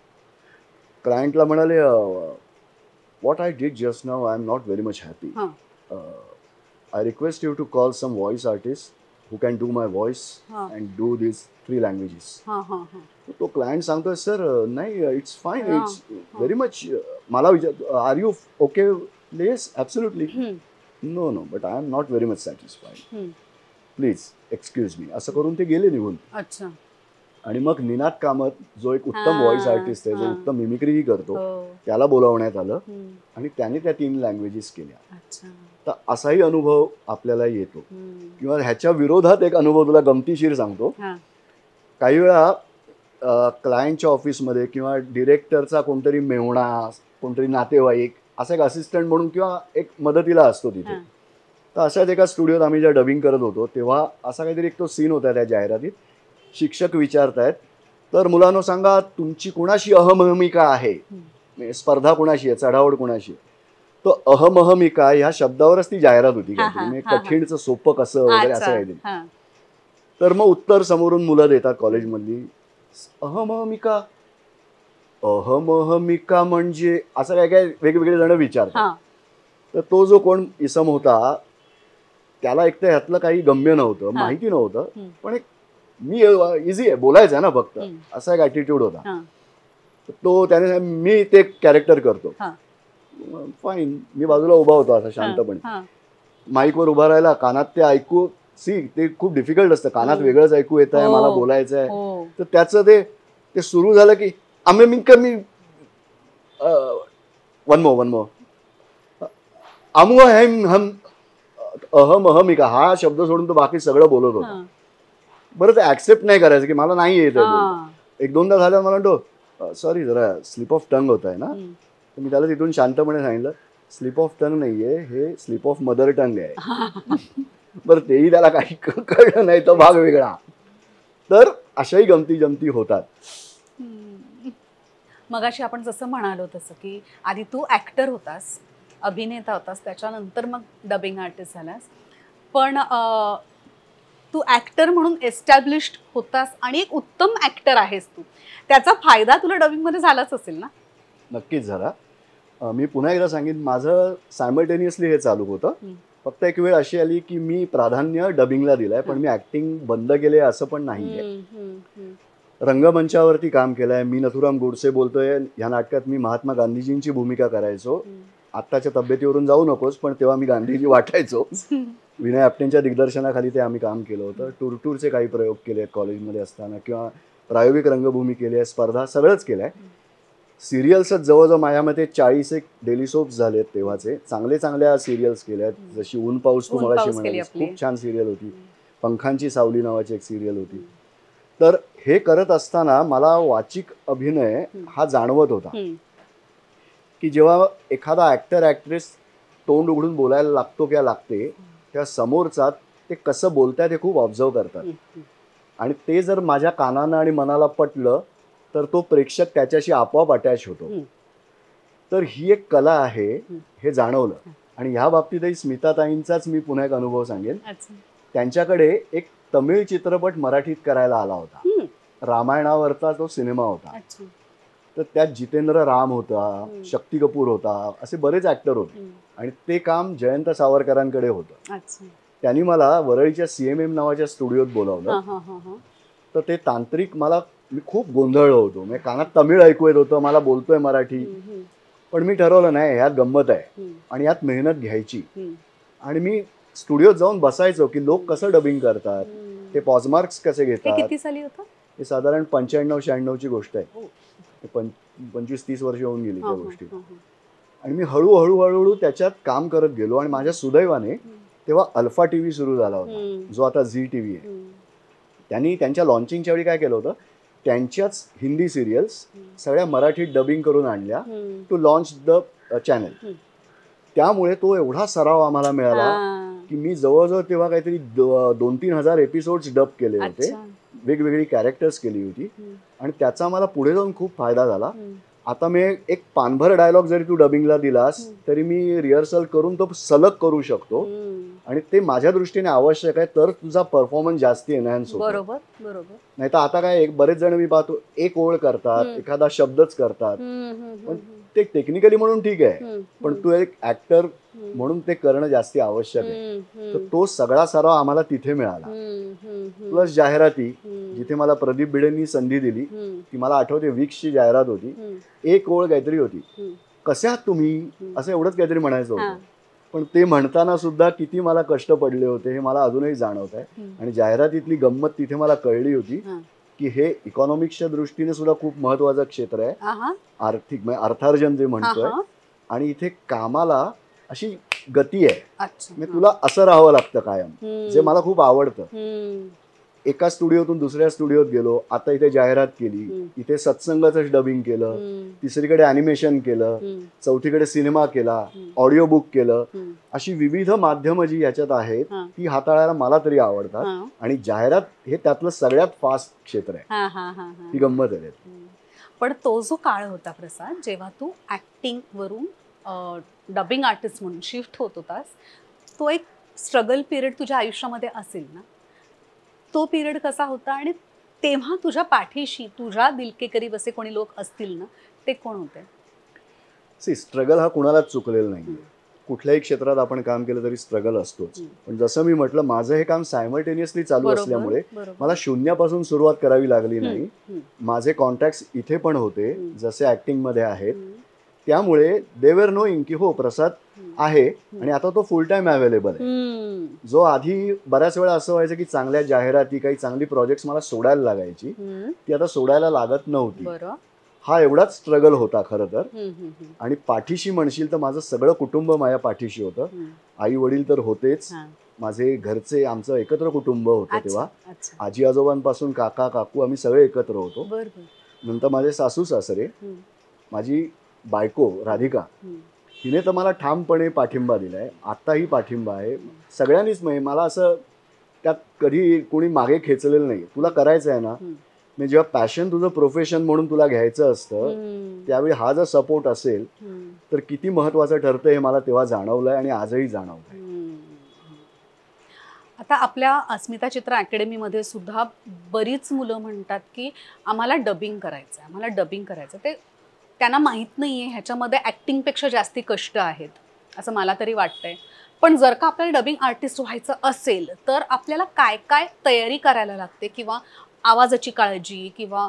B: क्लायंटला म्हणाले, what I did just now, I am not very much happy, I request you to call some voice artist who can do my voice and do these 3 languages. तो क्लायंट सांगतोय, सर नाही, it's fine, it's very much. मला विचार, are you okay? Yes absolutely. No no but I am not very much satisfied, please excuse me, असं करून ते गेले निघून.
A: अच्छा.
B: आणि मग निनाद कामत जो एक उत्तम व्हॉइस आर्टिस्ट आहे, जो उत्तम मिमिक्रीही करतो, त्याला बोलावण्यात आलं आणि त्याने त्या 3 लँग्वेजेस केल्या. तर असाही अनुभव आपल्याला येतो. किंवा ह्याच्या विरोधात एक अनुभव तुला गमतीशीर सांगतो. काही वेळा क्लायंटच्या ऑफिसमध्ये किंवा डिरेक्टरचा कोणतरी मेहुणा, कोणतरी नातेवाईक असा एक असिस्टंट म्हणून किंवा एक मदतीला असतो तिथे. तर अशाच एका स्टुडिओत आम्ही ज्या डबिंग करत होतो तेव्हा असा काहीतरी एक तो सीन होता त्या जाहिरातीत. शिक्षक विचारतायत, तर मुलांनो सांगा तुमची कुणाशी अहमहमिका आहे, स्पर्धा कुणाशी आहे, चढावड कुणाशी आहे. तो अहमहमिका ह्या शब्दावरच ती जाहिरात होती, कठीणचं सोपं कसं वगैरे असं काहीतरी. तर मग उत्तर समोरून मुलं देतात कॉलेजमधली, अहमहमिका, अहमहमिका म्हणजे असं काय काय वेगवेगळे जण विचारतात. तर तो जो कोण इसम होता त्याला एक तर ह्यातलं काही गम्य नव्हतं, माहिती नव्हतं, पण एक मी इझी आहे बोलायचं आहे ना फक्त, असा एक ॲटिट्यूड होता. तो त्याने मी ते कॅरेक्टर करतो. फाईन, मी बाजूला उभा होतो असा शांतपणे. माईकवर उभा राहिला, कानात ते ऐकू, ते खूप डिफिकल्ट असतं, कानात वेगळंच ऐकू येत आहे, मला बोलायचं आहे. तर त्याचं ते सुरू झालं की मी वन मो अमु हम अहम अहमिका हा शब्द सोडून तो बाकी सगळं बोलत होता. बरं ते ऍक्सेप्ट नाही करायचं की मला नाही येत आहे. 1-2दा झालं मला म्हणतो सॉरी जरा स्लिप ऑफ टंग होत आहे ना. तर मी त्याला तिथून शांतपणे सांगितलं, स्लिप ऑफ टंग नाहीये, हे स्लिप ऑफ मदर टंग आहे. बरं तेही त्याला काही कळलं नाही, तो भाग वेगळा. तर अशाही गमती जमती होतात.
A: मगाशी आपण जसं म्हणालो तसं की आधी तू ऍक्टर होतास, अभिनेता होतास, त्याच्यानंतर मग डबिंग आर्टिस्ट झालास. पण तू ऍक्टर म्हणून एस्टॅब्लिश्ड होतास आणि एक उत्तम ऍक्टर आहेस तू. त्याचा फायदा तुला डबिंगमध्ये झालाच असेल ना?
B: नक्कीच झाला. मी पुन्हा एकदा सांगेन, माझं सायमल्टेनियसली हे चालू होतं. फक्त एक वेळ अशी आली की मी प्राधान्य डबिंगला दिलंय, पण मी ऍक्टिंग बंद केले असं पण नाहीये. रंगमंचावरती काम केलंय. मी नथुराम गोडसे बोलतोय ह्या नाटकात मी महात्मा गांधीजींची भूमिका करायचो. आत्ताच्या तब्येतीवरून जाऊ नकोस, पण तेव्हा मी गांधीजी वाटायचो. विनय आपटेंच्या दिग्दर्शनाखाली ते आम्ही काम केलं होतं. टूरचे काही प्रयोग केले कॉलेजमध्ये असताना, किंवा प्रायोगिक रंगभूमी केली आहे, स्पर्धा सगळंच केलंय. सिरियल्सच जवळजवळ माझ्या मते 40 डेली सोप्स झालेत तेव्हाचे. चांगल्या सिरियल्स केल्या आहेत, जशी ऊन पाऊस तू मगाशी म्हणालीस, खूप छान सिरियल होती. पंखांची सावली नावाची एक सिरियल होती. तर हे करत असताना मला वाचिक अभिनय हा जाणवत होता की जेव्हा एखादा ऍक्टर ऍक्ट्रेस तोंड उघडून बोलायला लागतो किंवा लागते, त्या समोरचा ते कसं बोलतायत हे खूप ऑब्झर्व करतात. आणि ते जर माझ्या कानानं आणि मनाला पटलं तर तो प्रेक्षक त्याच्याशी आपोआप अटॅच होतो. तर ही एक कला आहे हे जाणवलं. आणि ह्या बाबतीतही स्मिताताईंचाच मी पुन्हा एक अनुभव सांगेन. त्यांच्याकडे एक तमिळ चित्रपट मराठीत करायला आला होता. रामायणावरचा तो सिनेमा होता. तर त्यात जितेंद्र राम होता, शक्ती कपूर होता, असे बरेच ऍक्टर होते. आणि ते काम जयंत सावरकरांकडे होतं. त्यांनी मला वरळीच्या CMM नावाच्या स्टुडिओत बोलावलं. तर ते तांत्रिक मी खूप गोंधळलो होतो. म्हणजे कानात तमिळ ऐकू येत होतं, मला बोलतोय मराठी. पण मी ठरवलं नाही, ह्यात गंमत आहे आणि यात मेहनत घ्यायची. आणि मी स्टुडिओत जाऊन बसायचो की लोक कसं डबिंग करतात, ते पॉजमार्क्स कसे घेतात.
A: किती साली होतं
B: हे? साधारण 95-96 गोष्ट आहे. 25-30 वर्ष होऊन गेली त्या गोष्टी. आणि मी हळूहळू त्याच्यात काम करत गेलो. आणि माझ्या सुदैवाने तेव्हा अल्फा TV सुरू झाला होता, जो आता झी TV आहे. त्यांनी त्यांच्या लॉन्चिंगच्या वेळी काय केलं होतं, त्यांच्याच हिंदी सिरियल्स सगळ्या मराठीत डबिंग करून आणल्या टू लॉन्च द चॅनल. त्यामुळे तो एवढा सराव आम्हाला मिळाला की मी जवळजवळ तेव्हा काहीतरी 2-3 हजार एपिसोड्स डब केले होते, वेगवेगळी कॅरेक्टर्स केली होती. आणि त्याचा मला पुढे जाऊन खूप फायदा झाला. आता मी एक पानभर डायलॉग जरी तू डबिंगला दिलास तरी मी रिहर्सल करून तो सलग करू शकतो. आणि ते माझ्या दृष्टीने आवश्यक आहे, तर तुझा परफॉर्मन्स जास्ती एनहान्स होतो.
A: बरोबर बरोबर.
B: नाही तर आता काय बरेच जण मी पाहतो एक ओळ करतात, एखादा शब्दच करतात. पण ते टेक्निकली म्हणून ठीक आहे, पण तू एक ऍक्टर म्हणून ते करणं जास्ती आवश्यक आहे. तर तो सगळा सराव आम्हाला तिथे मिळाला. प्लस जाहिराती, जिथे मला प्रदीप भिडेंनी संधी दिली, ती मला आठवते विक्सची जाहिरात होती. एक ओळ काहीतरी होती, कसे आहात तुम्ही, असं एवढंच काहीतरी म्हणायचं होतं. पण ते म्हणताना सुद्धा किती मला कष्ट पडले होते हे मला अजूनही जाणवत आहे. आणि जाहिरातीतली गंमत तिथे मला कळली होती की हे इकॉनॉमिक्सच्या दृष्टीने सुद्धा खूप महत्वाचं क्षेत्र आहे, आर्थिक म्हणजे अर्थार्जन जे म्हणतोय. आणि इथे कामाला अशी गती आहे, म्हणजे तुला असं राहावं लागतं कायम, जे मला खूप आवडतं. एका स्टुडिओतून दुसऱ्या स्टुडिओत गेलो, आता इथे जाहिरात केली, इथे सत्संगाचं डबिंग केलं, तिसरीकडे अॅनिमेशन केलं, चौथीकडे सिनेमा केला, ऑडिओ बुक केलं. अशी विविध माध्यमं जी याच्यात आहेत ती हाताळायला मला तरी आवडतात. आणि जाहिरात हे त्यातलं सगळ्यात फास्ट क्षेत्र आहे, ती गंमत आहे.
A: पण तो जो काळ होता प्रसाद, जेव्हा तू ऍक्टिंग वरून डबिंग आर्टिस्ट म्हणून शिफ्ट होत होतास, तो एक स्ट्रगल पिरियड तुझ्या आयुष्यामध्ये असेल ना? तो पिरियड कसा होता आणि तेव्हा तुझ्या पाठीशी तुझ्या दिल के करीब असे कोणी लोक असतील ना, ते कोण होते?
B: स्ट्रगल हा कुणालाच चुकलेला नाही. कुठल्याही क्षेत्रात आपण काम केलं तरी स्ट्रगल असतोच. पण जसं मी म्हटलं, माझं हे काम सायमल्टेनियसली चालू असल्यामुळे मला शून्यापासून सुरुवात करावी लागली नाही. माझे कॉन्टॅक्ट्स इथे पण होते जसे ऍक्टिंग मध्ये आहेत, त्यामुळे दे वर नोईंग की हो प्रसाद आहे आणि आता तो फुल टाइम अवेलेबल आहे. जो आधी बऱ्याच वेळा असं व्हायचं की चांगल्या जाहिराती, काही चांगली प्रोजेक्ट्स मला सोडायला लागायची, ती आता सोडायला लागत नव्हती. हा एवढाच स्ट्रगल होता खरं तर. आणि पाठीशी म्हणशील तर माझं सगळं कुटुंब माझ्या पाठीशी होतं. आई वडील तर होतेच, माझे घरचे, आमचं एकत्र कुटुंब होतं तेव्हा. आजी आजोबांपासून काका काकू आम्ही सगळे एकत्र होतो. नंतर माझे सासू सासरे, माझी बायको राधिका, हिने तर मला ठामपणे पाठिंबा दिलाय, आत्ताही पाठिंबा आहे. सगळ्यांनीच मला असं त्यात कधी कोणी मागे खेचलेलं नाही. तुला करायचं आहे ना, म्हणजे जेव्हा पॅशन तुझं प्रोफेशन म्हणून तुला घ्यायचं असतं, त्यावेळी हा जर सपोर्ट असेल तर किती महत्वाचं ठरतं हे मला तेव्हा जाणवलंय आणि आजही जाणवलंय.
A: आता आपल्या अस्मिता चित्र अकॅडमीमध्ये सुद्धा बरीच मुलं म्हणतात की आम्हाला डबिंग करायचं आहे, आम्हाला डबिंग करायचं. ते त्यांना माहीत नाही आहे ह्याच्यामध्ये ॲक्टिंगपेक्षा जास्ती कष्ट आहेत असं मला तरी वाटतंय. पण जर का आपल्याला डबिंग आर्टिस्ट व्हायचं असेल तर आपल्याला काय काय तयारी करायला लागते, किंवा आवाजाची काळजी, किंवा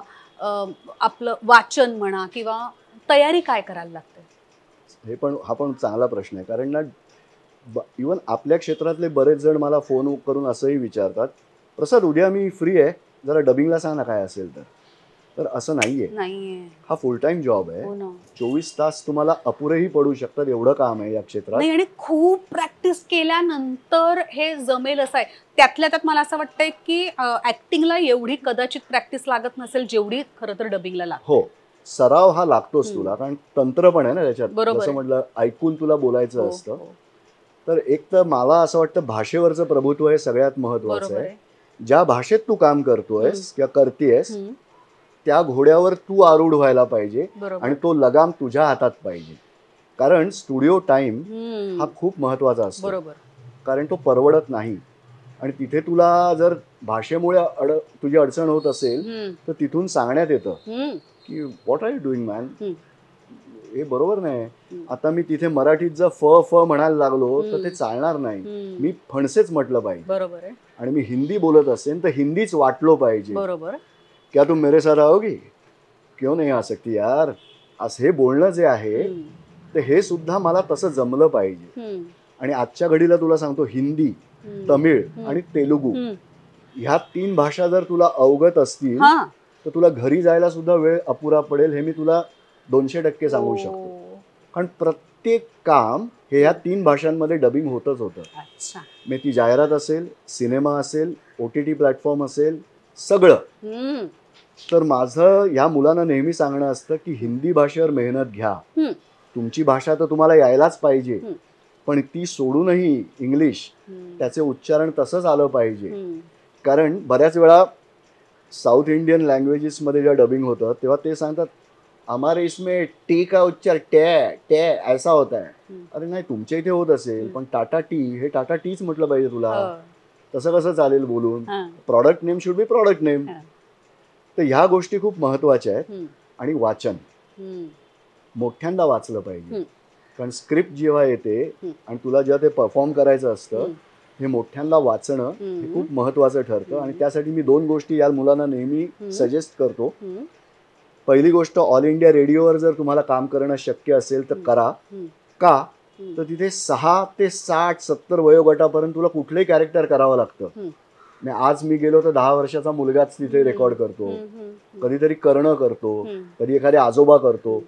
A: आपलं वाचन म्हणा, किंवा तयारी काय करायला लागते?
B: हा पण चांगला प्रश्न आहे. कारण ना इवन आपल्या क्षेत्रातले बरेच जण मला फोन करून असंही विचारतात, प्रसाद उद्या मी फ्री आहे, जरा डबिंगला सांग ना काय असेल तर असं नाहीये. हा फुल टाइम जॉब आहे. 24 तास तुम्हाला अपुरेही पडू शकतात, एवढं काम आहे या क्षेत्रात.
A: आणि खूप प्रॅक्टिस केल्यानंतर हे जमेल असं आहे. त्यातल्या त्यात मला असं वाटतंय की ऍक्टिंगला एवढी कदाचित प्रॅक्टिस लागत नसेल जेवढी खरं तर डबिंगला लागते.
B: हो, सराव हा लागतोच तुला, कारण तंत्र पण आहे ना त्याच्यात. जसं म्हटलं, ऐकून तुला बोलायचं असतं. तर एक तर मला असं वाटतं भाषेवरचं प्रभुत्व हे सगळ्यात महत्वाचं आहे. ज्या भाषेत तू काम करतोयस किंवा करतेयस त्या घोड्यावर तू आरूढ व्हायला पाहिजे आणि तो लगाम तुझ्या हातात पाहिजे. कारण स्टुडिओ टाइम हा खूप महत्वाचा असतो, कारण तो परवडत नाही. आणि तिथे तुला जर भाषेमुळे तुझी अडचण होत असेल तर तिथून सांगण्यात येतं की what are you doing man, हे बरोबर नाही. आता मी तिथे मराठीत जर फ म्हणायला लागलो तर ते चालणार नाही, मी फणसेच म्हटलं पाहिजे. आणि मी हिंदी बोलत असेल तर हिंदीच वाटलो पाहिजे. क्या तुम मेरे साथ आओगी, क्यों नहीं आ सकती यार, असं हे बोलणं जे आहे तर हे सुद्धा मला तसं जमलं पाहिजे. आणि आजच्या घडीला तुला सांगतो, हिंदी, तमिळ आणि तेलुगू ह्या 3 भाषा जर तुला अवगत असतील तर तुला घरी जायला सुद्धा वेळ अपुरा पडेल, हे मी तुला 200% सांगू शकतो. कारण प्रत्येक काम हे ह्या 3 भाषांमध्ये डबिंग होतच होतं. मग ती जाहिरात असेल, सिनेमा असेल, OTT प्लॅटफॉर्म असेल, सगळं. तर माझं या मुलांना नेहमी सांगणं असतं की हिंदी भाषेवर मेहनत घ्या. तुमची भाषा तर तुम्हाला यायलाच पाहिजे, पण ती सोडूनही इंग्लिश, त्याचे उच्चारण तसंच आलं पाहिजे. कारण बऱ्याच वेळा साऊथ इंडियन लँग्वेजेसमध्ये जेव्हा डबिंग होतं तेव्हा ते सांगतात हमारे इसमें टी का उच्चार टे ऐसा होता है. अरे नाही, तुमच्या इथे होत असेल, पण टाटा टी हे टाटा टीच म्हटलं पाहिजे तुला. तसं कसं चालेल बोलून? Product name should be product name. तर ह्या गोष्टी खूप महत्वाच्या आहेत. आणि वाचन मोठ्यांदा वाचलं पाहिजे, कारण स्क्रिप्ट जेव्हा येते आणि तुला जेव्हा ते परफॉर्म करायचं असतं, हे मोठ्यांदा वाचणं हे खूप महत्वाचं ठरतं. आणि त्यासाठी मी 2 गोष्टी या मुलांना नेहमी सजेस्ट करतो. पहिली गोष्ट, ऑल इंडिया रेडिओवर जर तुम्हाला काम करणं शक्य असेल तर करा. का? तर तिथे 6 ते 60-70 वयोगटापर्यंत तुला कुठलंही कॅरेक्टर करावं लागतं. आज मी गेलो तर 10 वर्षाचा मुलगाच तिथे रेकॉर्ड करतो, कधीतरी कर्ण करतो, कधी एखादे आजोबा करतो.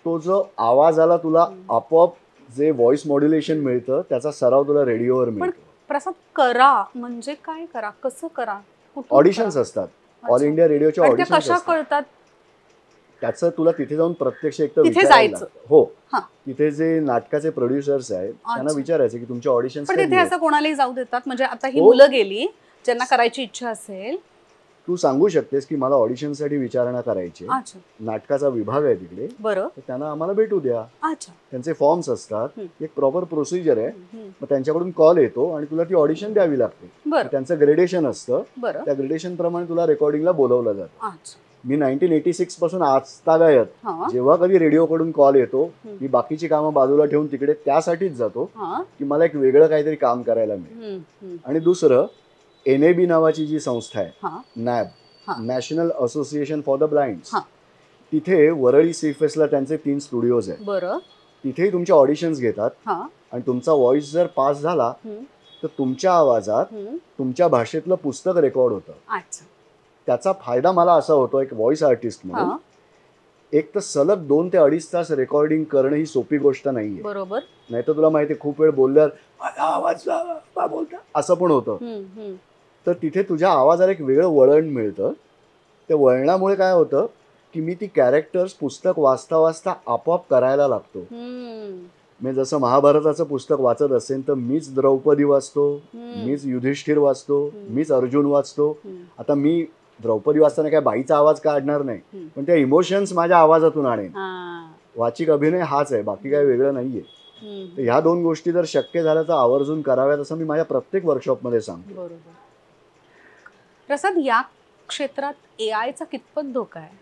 B: तो जो आवाज आला तुला आपोआप जे व्हॉइस मॉड्युलेशन मिळतं त्याचा सराव तुला रेडिओवर मिळतो.
A: प्रसाद, करा म्हणजे काय करा, कसं करा?
B: ऑडिशन्स असतात, ऑल इंडिया रेडिओच्या ऑडिशन्स
A: कशा कळतात
B: त्याचं तुला तिथे जाऊन प्रत्यक्ष एक तर
A: तिथे जायचं.
B: हो, तिथे जे नाटकाचे प्रोड्युसर्स आहेत त्यांना विचारायचं की तुमचे ऑडिशन्स.
A: पण तिथे असं कोणालाही जाऊ देतात? म्हणजे आता ही मुलं गेली ज्यांना करायची इच्छा असेल,
B: तू सांगू शकतेस की मला ऑडिशनसाठी विचारणा करायची, नाटकाचा विभाग आहे तिकडे, बरं, त्यांना आम्हाला भेटू द्या. त्यांचे फॉर्म्स असतात, एक प्रॉपर प्रोसिजर आहे. मग त्यांच्याकडून कॉल येतो आणि तुला ती ऑडिशन द्यावी लागते. त्यांचं ग्रेडेशन असतं, त्या ग्रेडेशन प्रमाणे तुला रेकॉर्डिंगला बोलवलं जातं. मी 1986 पासून आजतागायत जेव्हा कधी रेडिओकडून कॉल येतो मी बाकीची कामं बाजूला ठेवून तिकडे त्यासाठीच जातो की मला एक वेगळं काहीतरी काम करायला मिळेल. आणि दुसरं, NAB नावाची जी संस्था आहे, nab, national association for the blind, तिथे वरळी सी फेस्टला त्यांचे 3 स्टुडिओज आहेत. तिथेही तुमचे ऑडिशन्स घेतात आणि तुमचा व्हॉइस जर पास झाला तर तुमच्या आवाजात तुमच्या भाषेतलं पुस्तक रेकॉर्ड होतं. त्याचा फायदा मला असा होतो एक व्हॉइस आर्टिस्ट म्हणून, एक तर सलग 2 ते 2.5 तास रेकॉर्डिंग करणं ही सोपी गोष्ट नाहीये. बरोबर. नाही तर तुला माहिती खूप वेळ बोलल्यावर माझा आवाज काय बोलता असं पण होतं. तर तिथे तुझ्या आवाजाला एक वेगळं वळण मिळतं. त्या वळणामुळे काय होतं की मी ती कॅरेक्टर्स पुस्तक वाचता वाचता आपोआप करायला लागतो. मी जसं महाभारताचं पुस्तक वाचत असेल तर मीच द्रौपदी वाचतो, मीच युधिष्ठिर वाचतो, मीच अर्जुन वाचतो. आता मी द्रौपदी वाचताना काय बाईचा आवाज काढणार नाही, पण त्या इमोशन्स माझ्या आवाजातून आणेन. वाचिक अभिनय हाच आहे, बाकी काही वेगळं नाहीये. तर ह्या 2 गोष्टी जर शक्य झाल्या तर आवर्जून कराव्यात असं मी माझ्या प्रत्येक वर्कशॉपमध्ये सांगतो.
A: बरोबर. प्रसाद, या क्षेत्रात AI चा कितपत धोका आहे?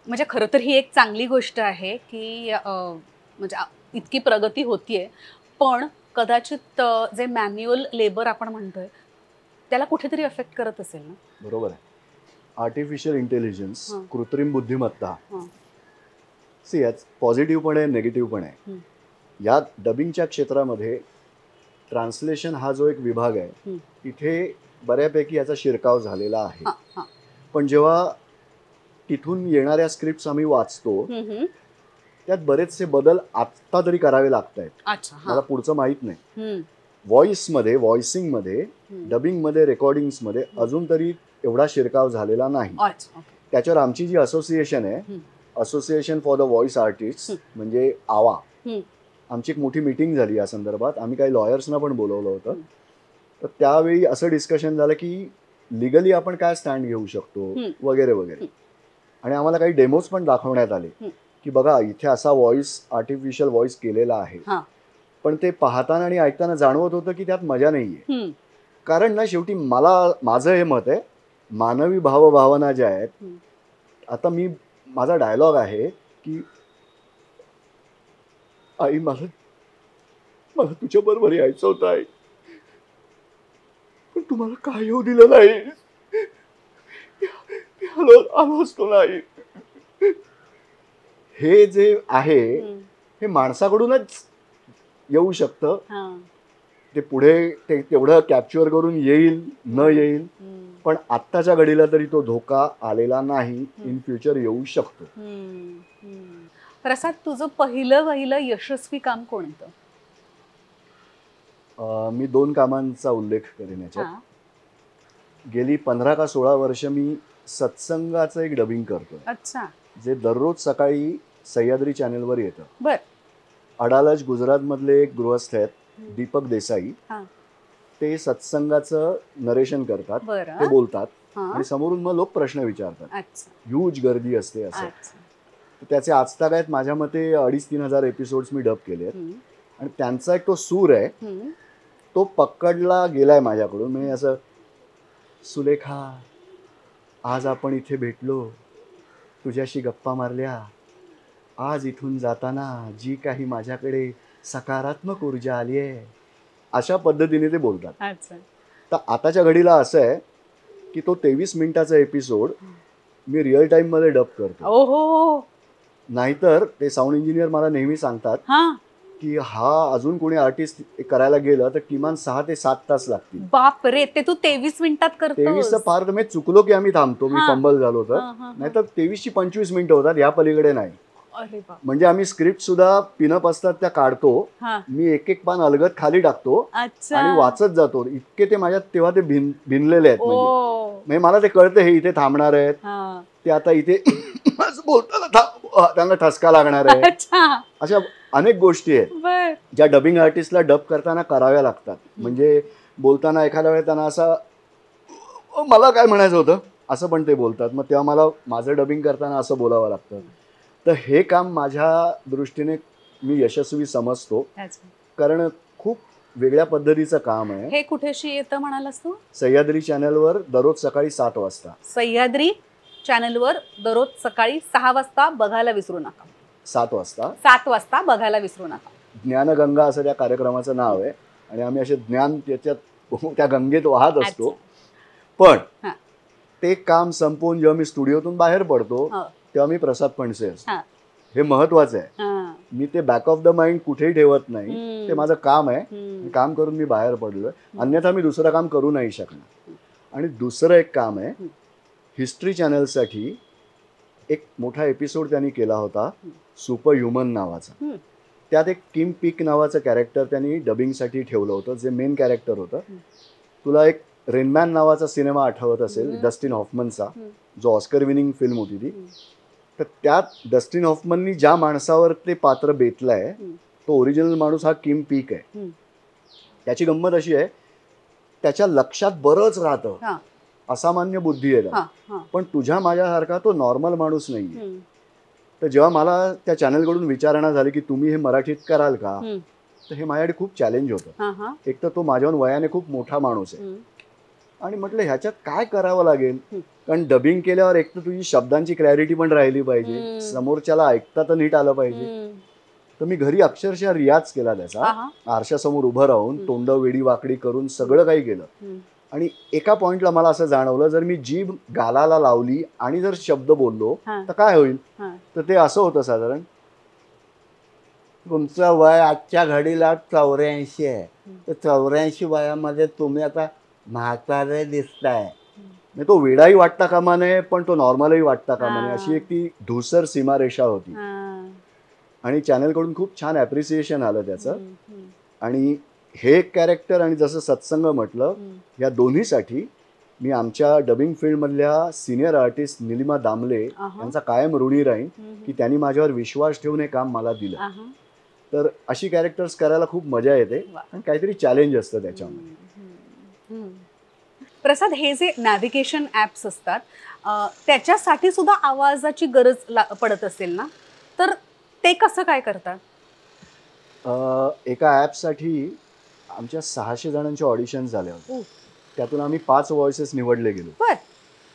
A: म्हणजे खरं तर ही एक चांगली गोष्ट आहे की म्हणजे इतकी प्रगती होतीये, पण कदाचित जे मॅन्युअल लेबर आपण म्हणतोय त्याला कुठेतरी अफेक्ट करत असेल ना?
B: बरोबर आहे. आर्टिफिशियल इंटेलिजन्स, कृत्रिम बुद्धिमत्ता, यात पॉझिटिव्ह पण आहे, नेगेटिव्ह पण आहे. या डबिंगच्या क्षेत्रामध्ये ट्रान्सलेशन हा जो एक विभाग आहे तिथे बऱ्यापैकी याचा शिरकाव झालेला आहे. पण जेव्हा तिथून येणाऱ्या स्क्रिप्ट्स आम्ही वाचतो त्यात बरेचसे बदल आता तरी करावे लागत आहेत. मला पुढचं माहित नाही. व्हॉइसमध्ये, व्हॉइसिंगमध्ये, डबिंगमध्ये, रेकॉर्डिंग्समध्ये अजून तरी एवढा शिरकाव झालेला नाही. त्याच्यावर आमची जी असोसिएशन आहे, association for the voice artist म्हणजे आवा, आमची एक मोठी मीटिंग झाली या संदर्भात. आम्ही काही लॉयर्सना पण बोलवलं होतं. तर त्यावेळी असं डिस्कशन झालं की लिगली आपण काय स्टँड घेऊ शकतो वगैरे वगैरे. आणि आम्हाला काही डेमोज पण दाखवण्यात आले की बघा इथे असा व्हॉइस, आर्टिफिशियल व्हॉइस केलेला आहे. पण ते पाहताना आणि ऐकताना जाणवत होतं की त्यात मजा नाहीये. कारण ना शेवटी माझं हे मत आहे, मानवी भावभावना ज्या आहेत, आता माझा डायलॉग आहे की आई मला तुझ्या बरोबर यायचं होतं आई, पण तुम्हाला काय येऊ दिलं नाही, आलो असतो नाही. हे जे आहे हे माणसाकडूनच येऊ शकतं. ते पुढे तेवढं कॅप्चर करून येईल न येईल, पण आत्ताच्या घडीला तरी तो धोका आलेला नाही. इन फ्युचर येऊ शकतो.
A: प्रसाद, तुझं पहिलं यशस्वी काम कोणतं?
B: मी 2 कामांचा उल्लेख करेन याच्यात. गेली 15 का 16 वर्ष मी सत्संगाचं एक डबिंग करतोय, जे दररोज सकाळी सह्याद्री चॅनलवर येतं. अडालज गुजरातमधले एक गृहस्थ आहेत, दीपक देसाई. ते सत्संगाचं नरेशन करतात, ते बोलतात आणि समोरून मग लोक प्रश्न विचारतात. ह्यूज गर्दी असते असं. त्याचे आजतागायत माझ्या मते 2,500-3,000 हजार एपिसोड्स मी डब केले आहेत. आणि त्यांचा एक तो सूर आहे तो पकडला गेलाय माझ्याकडून. म्हणजे असं, सुलेखा आज आपण इथे भेटलो, तुझ्याशी गप्पा मारल्या, आज इथून जाताना जी काही माझ्याकडे सकारात्मक ऊर्जा आली आहे, अशा पद्धतीने ते बोलतात. तर आताच्या घडीला असं आहे की तो 23 मिनिटाचा एपिसोड मी रिअल टाइम मध्ये डब करतो. नाहीतर ते साऊंड इंजिनियर मला नेहमी सांगतात की हा अजून कोणी आर्टिस्ट करायला गेलं तर किमान 6 ते 7 तास लागतील.
A: बाप रे, ते तू 23 मिनिटात करतो.
B: 23 फार तर मी चुकलो की आम्ही थांबतो, मी फंबल झालो तर, नाहीतर 23 ची 25 मिनिटं होतात, या पलीकडे नाही. म्हणजे आम्ही स्क्रिप्ट सुद्धा पिनअप असतात त्या काढतो, मी एक एक पान अलगद खाली टाकतो आणि वाचत जातो. इतके ते माझ्यात तेव्हा ते भिनलेले आहेत. म्हणजे मला ते कळतं हे इथे थांबणार आहेत, ते आता इथे बोलताना त्यांना ठसका लागणार आहे. अशा अनेक गोष्टी आहेत ज्या डबिंग आर्टिस्टला डब करताना कराव्या लागतात. म्हणजे बोलताना एखाद्या वेळेस त्यांना असं मला काय म्हणायचं होतं असं पण ते बोलतात, मग तेव्हा मला माझं डबिंग करताना असं बोलावं लागतं. तर हे काम माझ्या दृष्टीने मी यशस्वी समजतो, कारण खूप वेगळ्या पद्धतीचं काम आहे.
A: हे कुठेशी येतं म्हणालास तू?
B: सह्याद्री चॅनलवर दररोज सकाळी 7 वाजता.
A: सह्याद्री चॅनलवर दररोज सकाळी 6 वाजता बघायला विसरू नका.
B: 7 वाजता
A: 7 वाजता बघायला विसरू नका.
B: ज्ञानगंगा असं त्या कार्यक्रमाचं नाव आहे आणि आम्ही असे ज्ञान त्याच्यात त्या गंगेत वाहत असतो. पण ते काम संपवून जेव्हा मी स्टुडिओतून बाहेर पडतो तेव्हा मी प्रसाद फणसे असतो. हे महत्वाचं आहे. मी ते बॅक ऑफ द माइंड कुठेही ठेवत नाही. ते माझं काम आहे, काम करून मी बाहेर पडलोय, अन्यथा मी दुसरं काम करू नाही शकणार. आणि दुसरं एक काम आहे, हिस्ट्री चॅनलसाठी एक मोठा एपिसोड त्यांनी केला होता सुपर ह्युमन नावाचा. त्यात एक किम पीक नावाचं कॅरेक्टर त्यांनी डबिंगसाठी ठेवलं होतं, जे मेन कॅरेक्टर होतं. तुला एक रेनमॅन नावाचा सिनेमा आठवत असेल, डस्टिन हॉफमनचा, जो ऑस्कर विनिंग फिल्म होती ती. तर त्यात डस्टिन हॉफमननी ज्या माणसावर ते पात्र बेतलंय तो ओरिजिनल माणूस हा किम पीक आहे. त्याची गंमत अशी आहे, त्याच्या लक्षात बरंच राहतं, असामान्य बुद्धी आहे, पण तुझ्या माझ्यासारखा तो नॉर्मल माणूस नाहीये. तर जेव्हा मला त्या चॅनलकडून विचारणा झाली की तुम्ही हे मराठीत कराल का, तर हे माझ्यासाठी खूप चॅलेंज होतं. एक तर तो माझ्याहून वयाने खूप मोठा माणूस आहे आणि म्हटलं ह्याच्यात काय करावं लागेल, कारण डबिंग केल्यावर एक तर तुझी शब्दांची क्लॅरिटी पण राहिली पाहिजे, समोरच्याला ऐकता तर नीट आलं पाहिजे. तर मी घरी अक्षरशः रियाज केला त्याचा, आरशासमोर उभं राहून तोंड वेडी वाकडी करून सगळं काही केलं. आणि एका पॉइंटला मला असं जाणवलं, जर मी जीभ गालाला लावली आणि जर शब्द बोललो तर काय होईल. तर ते असं होतं साधारण, तुमचं वय आजच्या घडीला 84 आहे, तर 84 वयामध्ये तुम्ही आता म्हातारे दिसताय. तो वेडाही वाटता कामा नये पण तो नॉर्मलही वाटता कामा नये, अशी एक ती धूसर सीमारेषा होती. आणि चॅनलकडून खूप छान ॲप्रिसिएशन आलं त्याचं. आणि हे एक कॅरेक्टर आणि जसं सत्संग म्हटलं, या दोन्हीसाठी मी आमच्या डबिंग फील्डमधल्या सिनियर आर्टिस्ट निलिमा दामले यांचा कायम ऋणी राहीन की त्यांनी माझ्यावर विश्वास ठेवून हे काम मला दिलं. तर अशी कॅरेक्टर्स करायला खूप मजा येते आणि काहीतरी चॅलेंज असतं त्याच्यामध्ये.
A: प्रसाद, हे जे नॅव्हिगेशन ॲप्स असतात त्याच्यासाठी सुद्धा आवाजाची गरज पडत असेल ना, तर ते कसं काय करतात?
B: एका ॲपसाठी आमच्या 600 जणांचे ऑडिशन झाले होते. त्यातून आम्ही 5 व्हॉइसेस निवडले गेलो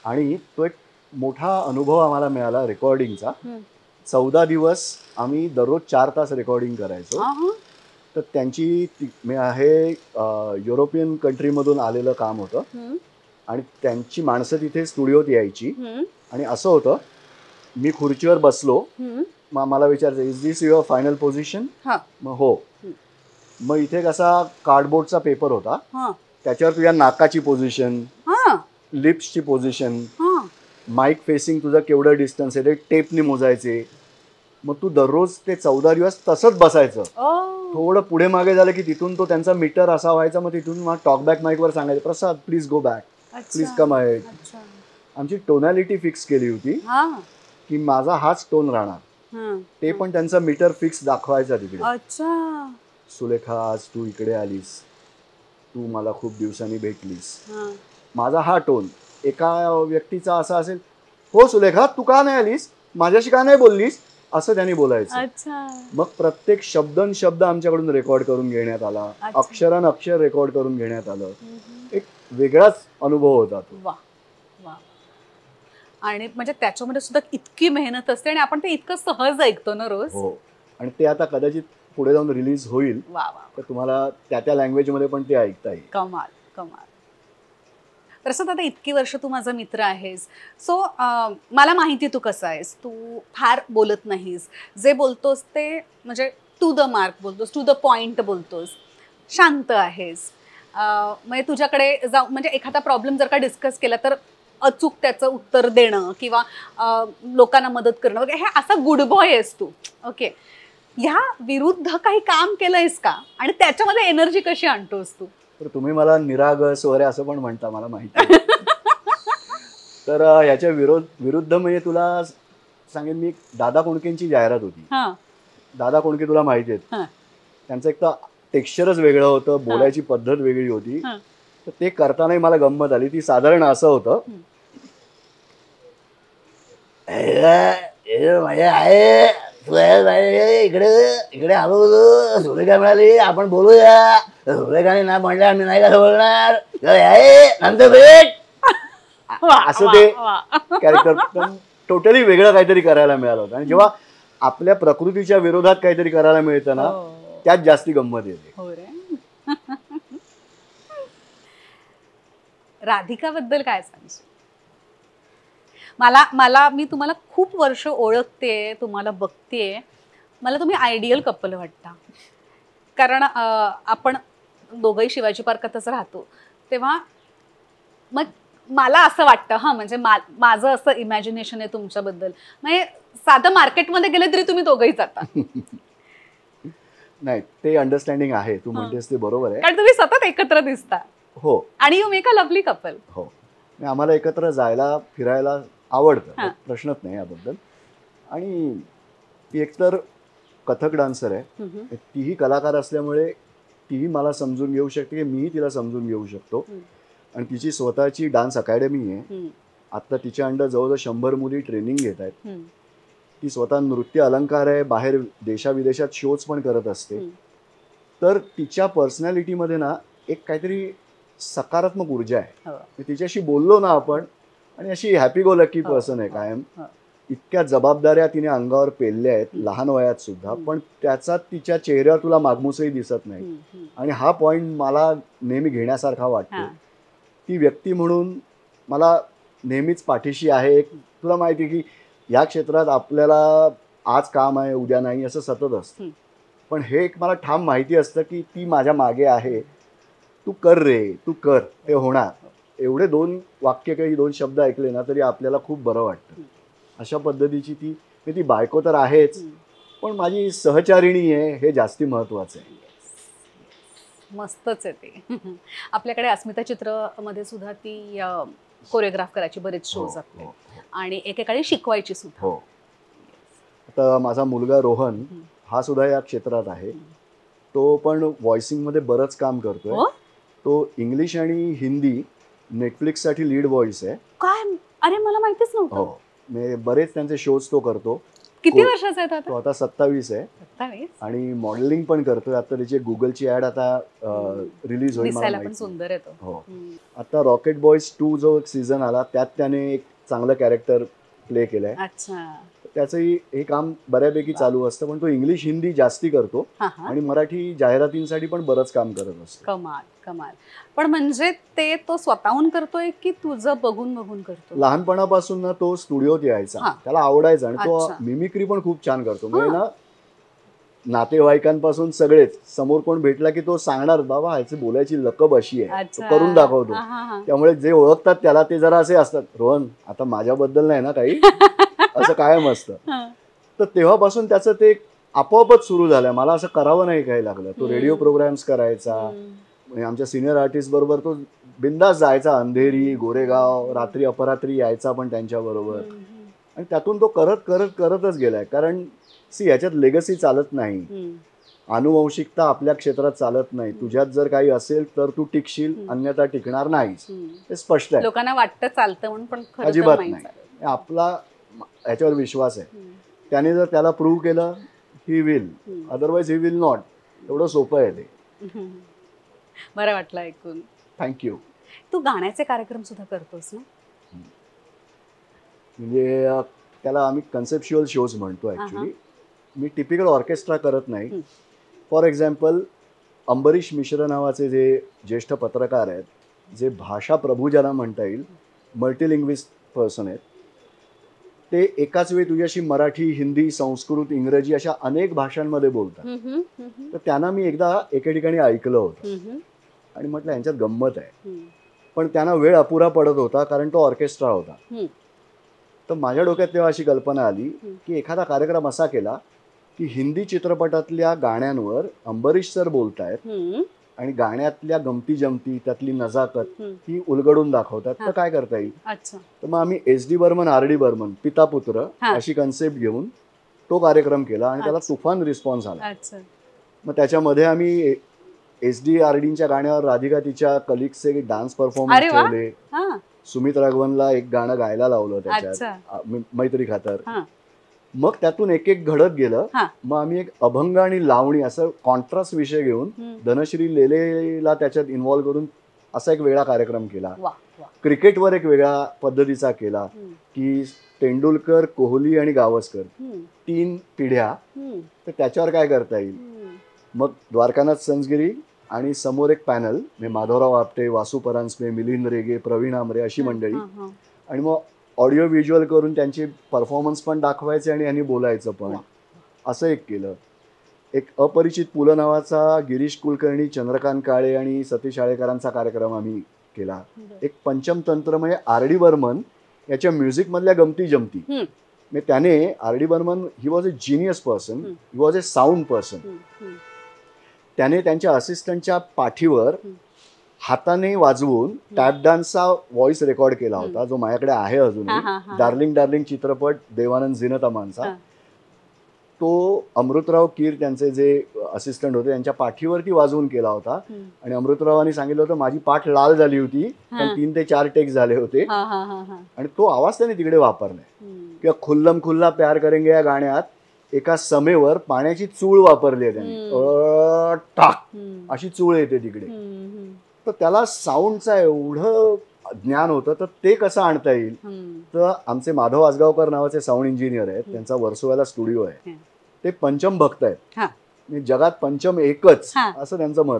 B: आणि तो एक मोठा अनुभव आम्हाला मिळाला रेकॉर्डिंगचा. 14 दिवस आम्ही दररोज 4 तास रेकॉर्डिंग करायचो. तर त्यांची हे युरोपियन कंट्रीमधून आलेलं काम होतं आणि त्यांची माणसं तिथे स्टुडिओत यायची आणि असं होतं, मी खुर्चीवर बसलो, मग मला विचारायचं is this your final position. मग हो. मग इथे कसा कार्डबोर्डचा पेपर होता, त्याच्यावर तुझ्या नाकाची पोझिशन, लिप्सची पोझिशन, माईक फेसिंग तुझं केवढं डिस्टन्स आहे ते टेपने मोजायचे. मग तू दररोज ते 14 दिवस तसंच बसायचं. थोडं पुढे मागे झालं की तिथून तो त्यांचा मीटर असा व्हायचा, मग तिथून मग टॉकबॅक माईकवर सांगायचं Prasad please go back, please come ahead. आमची टोनॅलिटी फिक्स केली होती की माझा हाच टोन राहणार, ते पण त्यांचा मीटर फिक्स दाखवायचा तिकडे. सुलेखा आज तू इकडे आलीस, तू मला खूप दिवसांनी भेटलीस, माझा हा टोन. एका व्यक्तीचा असा असेल, हो सुलेखा तू का नाही आलीस, माझ्याशी का नाही बोललीस, असं त्यांनी बोलायचं. मग प्रत्येक शब्द आमच्याकडून रेकॉर्ड करून घेण्यात आला, अक्षरान अक्षर रेकॉर्ड करून घेण्यात आलं. एक वेगळाच अनुभव होता तो.
A: आणि म्हणजे त्याच्यामध्ये सुद्धा इतकी मेहनत असते आणि आपण ते इतकं सहज ऐकतो ना रोज.
B: हो. आणि ते आता कदाचित पुढे जाऊन रिलीज होईल, तर तुम्हाला त्या लँग्वेजमध्ये पण ते ऐकता येईल.
A: कमाल कमाल. प्रसाद, आता इतकी वर्ष तू माझा मित्र आहेस, सो मला माहिती तू कसा आहेस, तू फार बोलत नाहीस, जे बोलतोस ते म्हणजे टू द मार्क बोलतोस, टू द पॉइंट बोलतोस, शांत आहेस. म्हणजे तुझ्याकडे जाऊ म्हणजे एखादा प्रॉब्लेम जर का डिस्कस केला तर अचूक त्याचं उत्तर देणं किंवा लोकांना मदत करणं वगैरे, हे असा गुड बॉय आहेस तू. ओके, ह्या विरुद्ध काही काम केलंयस का आणि त्याच्यामध्ये एनर्जी कशी आणतोस तू?
B: तर तुम्ही मला निरागस वगैरे असं पण म्हणता, मला माहिती आहे. तर याच्या विरुद्ध म्हणजे तुला सांगेन मी, दादा कोंडकेंची जाहिरात होती. दादा कोंडके तुला माहिती आहेत, त्यांचं एक तर टेक्स्चरच वेगळं होतं, बोलायची पद्धत वेगळी होती. तर ते करतानाही मला गंमत आली. ती साधारण असं होतं, इकडे इकडे आलो होतो, सुरेखा मिळाली, आपण बोलूया. सुरेखाने ना म्हणलं आम्ही नाही कसं बोलणार, नंतर भेट. असं ते कॅरेक्टर टोटली वेगळं काहीतरी करायला मिळालं होतं. आणि जेव्हा आपल्या प्रकृतीच्या विरोधात काहीतरी करायला मिळतं ना, त्यात जास्ती गंमत येते.
A: राधिकाबद्दल काय सांगशील? मी तुम्हाला खूप वर्ष ओळखते, तुम्हाला बघतेय, मला तुम्ही आयडियल कपल वाटता. कारण आपण दोघंही शिवाजी पार्कातच राहतो, तेव्हा मग मला असं वाटतं, म्हणजे माझं असं इमॅजिनेशन आहे तुमच्याबद्दल, म्हणजे साधं मार्केटमध्ये गेले तरी तुम्ही दोघंही जाता.
B: नाही, ते अंडरस्टँडिंग आहे, तू म्हणतेस ते बरोबर आहे,
A: कारण तुम्ही सतत एकत्र दिसता.
B: हो,
A: आणि you make a lovely couple.
B: हो, आम्हाला एकत्र जायला फिरायला आवडतं, प्रश्नच नाही याबद्दल. आणि ती एकतर कथक डान्सर आहे, तीही कलाकार असल्यामुळे तीही मला समजून घेऊ शकते, मीही तिला समजून घेऊ शकतो. आणि तिची स्वतःची डान्स अकॅडमी आहे. आता तिच्या अंडर जवळजवळ 100 मुली ट्रेनिंग घेत आहेत. ती स्वतः नृत्य अलंकार आहे, बाहेर देशाविदेशात शोज पण करत असते. तर तिच्या पर्सनॅलिटीमध्ये ना एक काहीतरी सकारात्मक ऊर्जा आहे. तिच्याशी बोललो ना आपण, आणि अशी हॅपी गो लकी पर्सन आहे कायम. इतक्या जबाबदाऱ्या तिने अंगावर पेलल्या आहेत लहान वयात सुद्धा, पण त्याचा तिच्या चेहऱ्यावर तुला मागमूसही दिसत नाही. आणि हा पॉइंट मला नेहमी घेण्यासारखा वाटतो. ती व्यक्ती म्हणून मला नेहमीच पाठीशी आहे. तुला माहिती आहे की या क्षेत्रात आपल्याला आज काम आहे, उद्या नाही, असं सतत असतं. पण हे एक मला ठाम माहिती असतं की ती माझ्या मागे आहे. तू कर रे, तू कर, ते होणार. एवढे 2 वाक्य काही 2 शब्द ऐकले ना तरी आपल्याला खूप बरं वाटतं. अशा पद्धतीची ती बायको तर आहेच, पण माझी सहचारिणी आहे, हे जास्ती महत्वाचं आहे.
A: मस्तच आहे ते. आपल्याकडे अस्मिता चित्रमध्ये सुद्धा ती कोरिओग्राफ करायची, बरेच शोज आपले, आणि एकेकाळी शिकवायची सुद्धा.
B: आता माझा मुलगा रोहन हा सुद्धा या क्षेत्रात आहे. तो पण व्हॉइसिंगमध्ये बरंच काम करतोय. तो इंग्लिश आणि हिंदी नेटफ्लिक्ससाठी लीड व्हॉइस आहे.
A: काय? अरे मला माहितीच नव्हतं.
B: हो, मी बरेच त्यांचे शोज तो करतो.
A: किती वर्षाचा आहे
B: तो? आता 27 आहे.
A: 27.
B: आणि मॉडेलिंग पण करतोय. आता त्याची गुगलची ऍड आता रिलीज होईल.
A: दिसायला पण सुंदर आहे तो.
B: हो, आता रॉकेट बॉयज 2 जो सीझन आला त्यात त्याने एक चांगलं कॅरेक्टर प्ले केलंय.
A: अच्छा.
B: त्याचंही हे काम बऱ्यापैकी चालू असतं, पण तो इंग्लिश हिंदी जास्ती करतो आणि मराठी जाहिरातींसाठी पण बरंच काम करत असतो.
A: कमाल कमाल. पण म्हणजे ते तो स्वतःहून करतोय की तुझं बघून बघून करतो?
B: लहानपणापासून ना तो स्टुडिओत यायचा, त्याला आवडायचं, आणि तो मिमिक्री पण खूप छान करतो. म्हणजे ना नातेवाईकांपासून सगळेच समोर कोण भेटला की तो सांगणार, बाबा ह्याची बोलायची लकब अशी आहे, तो करून दाखवतो. त्यामुळे जे ओळखतात त्याला ते जरा असे असतात, रोहन आता माझ्याबद्दल नाही ना काही, असं कायम असतं. तर तेव्हापासून त्याचं ते आपोआपच सुरू झालं. मला असं करावं नाही काही लागलं. तो रेडिओ प्रोग्राम्स करायचा, आमच्या सिनियर आर्टिस्ट बरोबर तो बिंदास जायचा, अंधेरी, गोरेगाव, रात्री अपरात्री यायचा पण त्यांच्याबरोबर. आणि त्यातून तो करतच गेलाय. कारण याच्यात लेगसी चालत नाही, आनुवंशिकता आपल्या क्षेत्रात चालत नाही. तुझ्यात जर काही असेल तर तू टिकशील, अन्यथा टिकणार नाहीच. हे स्पष्ट आहे.
A: लोकांना वाटतं चालतं म्हणून, पण
B: अजिबात नाही. आपला ह्याच्यावर विश्वास आहे. त्याने जर त्याला प्रूव्ह केलं, he will, otherwise he will not. एवढं सोपं आहे ते.
A: बरं वाटलं ऐकून.
B: थँक्यू.
A: तू गाण्याचे कार्यक्रम सुद्धा करतोस ना?
B: म्हणजे त्याला आम्ही कन्सेप्च्युअल शोज म्हणतो. ॲक्च्युली मी टिपिकल ऑर्केस्ट्रा करत नाही. फॉर एक्झाम्पल, अंबरीश मिश्र नावाचे जे ज्येष्ठ पत्रकार आहेत, जे भाषा प्रभू ज्याला म्हणता येईल, मल्टीलिंग्विस्ट पर्सन आहेत, ते एकाच वेळी तुझ्याशी मराठी, हिंदी, संस्कृत, इंग्रजी अशा अनेक भाषांमध्ये बोलतात. तर त्यांना मी एकदा एके ठिकाणी ऐकलं होतं आणि म्हटलं यांच्यात गंमत आहे. पण त्यांना वेळ अपुरा पडत होता कारण तो ऑर्केस्ट्रा होता. तर माझ्या डोक्यात तेव्हा अशी कल्पना आली की एखादा कार्यक्रम असा केला की हिंदी चित्रपटातल्या गाण्यांवर अंबरीश सर बोलतायत आणि गाण्यातल्या गमती जमती, त्यातली नजाकत ही उलगडून दाखवतात. तर काय करता येईल? तर मग आम्ही SD बर्मन, RD बर्मन, पिता पुत्र अशी कन्सेप्ट घेऊन तो कार्यक्रम केला आणि त्याला तुफान रिस्पॉन्स आला. मग त्याच्यामध्ये आम्ही SD RDच्या गाण्यावर राधिका तिच्या कलिग्सचे डान्स परफॉर्मन्स ठेवले. सुमित राघवनला एक गाणं गायला लावलं त्याच्यात, मैत्री खातर. मग त्यातून एक एक घडत गेलं. मग आम्ही एक अभंग आणि लावणी असं कॉन्ट्रास्ट विषय घेऊन धनश्री लेलेला त्याच्यात इन्व्हॉल्व्ह करून असा एक वेगळा कार्यक्रम केला. क्रिकेटवर एक वेगळ्या पद्धतीचा केला की तेंडुलकर, कोहली आणि गावस्कर 3 पिढ्या, तर त्याच्यावर काय करता येईल. मग द्वारकानाथ संजगिरी आणि समोर एक पॅनल, माधवराव आपटे, वासू परांजपे, मिलिंद रेगे, प्रवीण आमरे अशी मंडळी. आणि मग ऑडिओ व्हिज्युअल करून त्यांचे परफॉर्मन्स पण दाखवायचे आणि यांनी बोलायचं पण. असं एक केलं. एक अपरिचित पु ल नावाचा गिरीश कुलकर्णी, चंद्रकांत काळे आणि सतीश आळेकरांचा कार्यक्रम आम्ही केला. एक पंचम तंत्र म्हणजे RD बर्मन याच्या म्युझिकमधल्या गमती जमती. म्हणजे त्याने RD Burman he was a genius person, he was a sound person. त्याने त्यांच्या असिस्टंटच्या पाठीवर हाताने वाजवून टॅप डान्सचा व्हॉइस रेकॉर्ड केला होता, जो माझ्याकडे आहे अजूनही. डार्लिंग डार्लिंग चित्रपट, देवानंद झिनतअमांचा. तो अमृतराव कीर त्यांचे जे असिस्टंट होते त्यांच्या पाठीवरती वाजवून केला होता. आणि अमृतरावांनी सांगितलं होतं माझी पाठ लाल झाली होती, पण 3 ते 4 टेक झाले होते. आणि तो आवाज त्याने तिकडे वापरलाय. किंवा खुल्लम खुल्ला प्यार करेंगे या गाण्यात एका समेवर पाण्याची चूळ वापरली आहे त्यांनी. टाक अशी चूळ येते तिकडे. तर त्याला साऊंडचा एवढं ज्ञान होतं. तर ते कसं आणता येईल. तर आमचे माधव आसगावकर नावाचे साऊंड इंजिनियर आहेत, त्यांचा वर्सोव्याला स्टुडिओ आहे. ते पंचम भक्त आहेत, जगात पंचम एकच असं त्यांचं मत.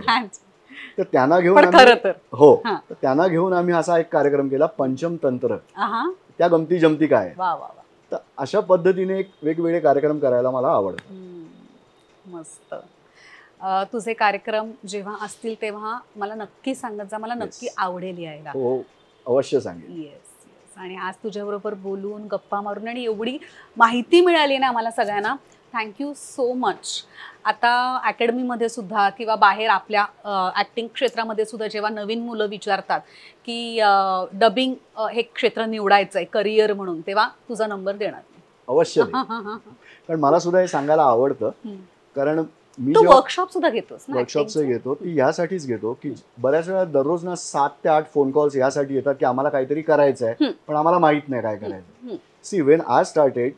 B: तर त्यांना घेऊन तर त्यांना घेऊन आम्ही असा एक कार्यक्रम केला, पंचम तंत्र, त्या गमती जमती काय. तर अशा पद्धतीने एक वेगवेगळे कार्यक्रम करायला मला आवडतं.
A: मस्त. तुझे कार्यक्रम जेव्हा असतील तेव्हा मला नक्की सांगत जा, मला नक्की आवडेल यायला.
B: हो, अवश्य सांगेन.
A: येस. आणि आज तुझ्याबरोबर बोलून, गप्पा मारून आणि एवढी माहिती मिळाली ना आम्हाला सगळ्यांना. Thank you so much. आता अकॅडमीमध्ये सुद्धा किंवा बाहेर आपल्या ॲक्टिंग क्षेत्रामध्ये सुद्धा जेव्हा नवीन मुलं विचारतात की डबिंग हे क्षेत्र निवडायचं आहे करिअर म्हणून, तेव्हा तुझा नंबर देणार.
B: अवश्य. कारण मला सुद्धा हे सांगायला आवडतं. कारण मी
A: वर्कशॉप सुद्धा घेतोस.
B: वर्कशॉप्स घेतो ती यासाठीच घेतो की बऱ्याच वेळा दररोज ना 7 ते 8 फोन कॉल्स यासाठी येतात की आम्हाला काहीतरी करायचं आहे पण आम्हाला माहित नाही काय करायचं. सी व्हेन आय स्टार्टेड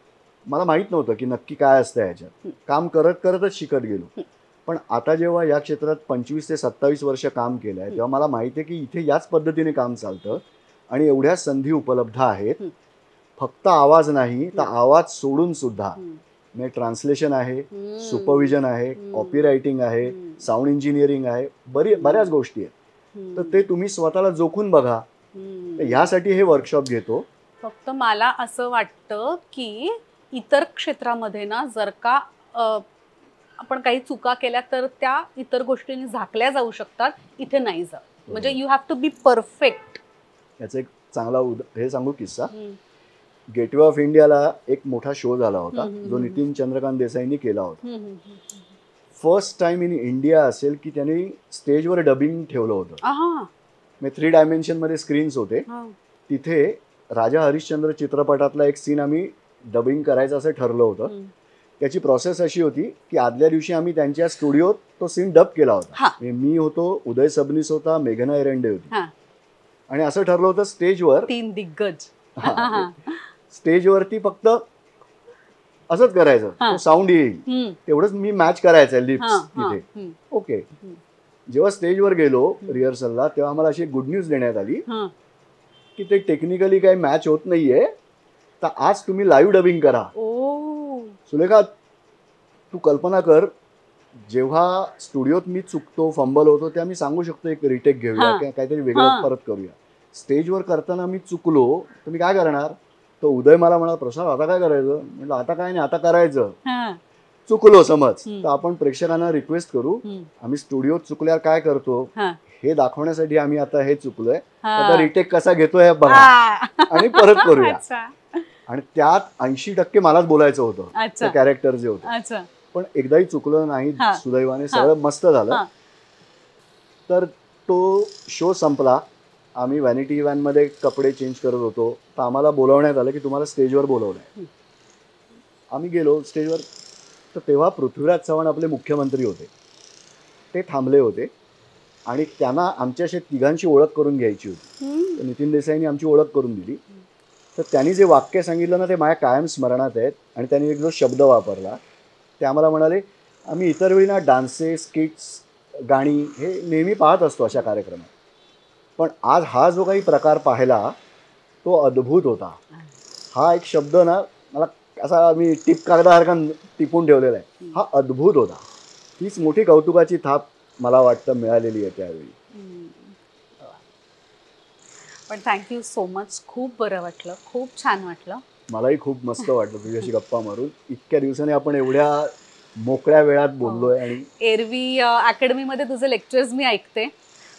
B: मला माहित नव्हतं की नक्की काय असतं याच्यात. काम करत करतच शिकत गेलो. पण आता जेव्हा या क्षेत्रात 25 ते 27 वर्ष काम केलं आहे तेव्हा मला माहिती आहे की इथे याच पद्धतीने काम चालतं आणि एवढ्या संधी उपलब्ध आहेत. फक्त आवाज नाही तर आवाज सोडून सुद्धा ट्रान्सलेशन आहे, सुपरविजन आहे, कॉपी रायटिंग आहे, साऊंड इंजिनिअरिंग आहे, बऱ्याच गोष्टी आहेत. तर ते तुम्ही स्वतःला जोखून बघा. ह्यासाठी हे वर्कशॉप घेतो.
A: फक्त मला असं वाटतं की इतर क्षेत्रामध्ये ना जर का आपण काही चुका केल्या तर त्या इतर गोष्टींनी झाकल्या जाऊ शकतात, इथे नाही जात. म्हणजे you have to be perfect.
B: याचा एक चांगला हे सांगू किस्सा. गेटवे ऑफ इंडियाला एक मोठा शो झाला होता जो नितीन चंद्रकांत देसाईंनी केला होता. फर्स्ट टाइम इन इंडिया असेल की त्यांनी स्टेजवर डबिंग ठेवलं होतं. 3 डायमेन्शन मध्ये स्क्रीन्स होते. तिथे राजा हरिश्चंद्र चित्रपटातला एक सीन आम्ही डबिंग करायचं असं ठरलं होतं. त्याची प्रोसेस अशी होती की आदल्या दिवशी आम्ही त्यांच्या स्टुडिओत तो सीन डब केला होता. मी होतो, उदय सबनीस होता, मेघना एरंडे होती. आणि असं ठरलं होतं स्टेजवर
A: 3 दिग्गज
B: स्टेजवरती फक्त असंच करायचं, साऊंड येईल तेवढंच मी मॅच करायचं लिप्स तिथे. ओके. जेव्हा स्टेजवर गेलो रिहर्सलला तेव्हा आम्हाला अशी गुड न्यूज देण्यात आली की ते टेक्निकली काही मॅच होत नाहीये, तर आज तुम्ही लाईव्ह डबिंग करा. सुलेखा तू कल्पना कर, जेव्हा स्टुडिओत मी चुकतो, फंबल होतो तेव्हा मी सांगू शकतो एक रिटेक घेऊया, काहीतरी वेगळं परत करूया. स्टेजवर करताना मी चुकलो तर मी काय करणार. तो उदय मला म्हणाला, प्रसाद आता काय करायचं? म्हटलं आता काय नाही, आता करायचं.
A: हा.
B: चुकलो समज तर आपण प्रेक्षकांना रिक्वेस्ट करू, आम्ही स्टुडिओत चुकल्यावर काय करतो
A: हा.
B: हे दाखवण्यासाठी आम्ही आता हे चुकलोय,
A: हा.
B: आता रिटेक कसा घेतोय हे बघा आणि परत करूया. आणि त्यात 80% मलाच बोलायचं होतं, ते कॅरेक्टर जे होतं. पण एकदाही चुकलं नाही, सुदैवाने सगळं मस्त झालं. तर तो शो संपला. आम्ही व्हॅनिटी व्हॅनमध्ये कपडे चेंज करत होतो, तर आम्हाला बोलवण्यात आलं की तुम्हाला स्टेजवर बोलवलंय. आम्ही गेलो स्टेजवर, तर तेव्हा पृथ्वीराज चव्हाण आपले मुख्यमंत्री होते, ते थांबले होते आणि त्यांना आमच्याशी तिघांची ओळख करून घ्यायची होती. तर नितीन देसाईंनी आमची ओळख करून दिली. तर त्यांनी जे वाक्य सांगितलं ना ते माझ्या कायम स्मरणात आहेत. आणि त्यांनी एक जो शब्द वापरला ते आम्हाला म्हणाले, आम्ही इतर वेळी ना डान्सेस, स्किट्स, गाणी हे नेहमी पाहत असतो अशा कार्यक्रमात, पण आज हा जो काही प्रकार पाहिला तो अद्भुत होता. हा एक शब्द ना मला असा मी टिप कागदासारखा टिपून ठेवलेला आहे. हा अद्भुत होता. हीच मोठी कौतुकाची थाप मला वाटतं मिळालेली आहे त्यावेळी.
A: पण थँक्यू सो मच. खूप बरं वाटलं, खूप छान वाटलं.
B: मलाही खूप मस्त वाटलं तुझ्याशी गप्पा मारून. इतक्या दिवसांनी आपण एवढ्या मोकळ्या वेळात बोललोय. आणि
A: एरवी अकॅडमीमध्ये तुझे लेक्चर्स मी ऐकते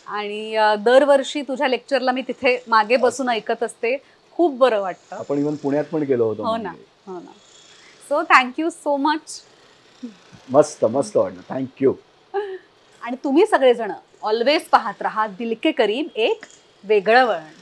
A: आणि दरवर्षी तुझ्या लेक्चरला मी तिथे मागे बसून ऐकत असते. खूप बरं वाटतं.
B: आपण इव्हन पुण्यात पण गेलो होतो.
A: हो ना, हो ना. So thank you so much.
B: मस्त मस्त वाटलं, थँक्यू.
A: आणि तुम्ही सगळेजण ऑलवेज पाहत राहा दिल के करीब, एक वेगळं वळण.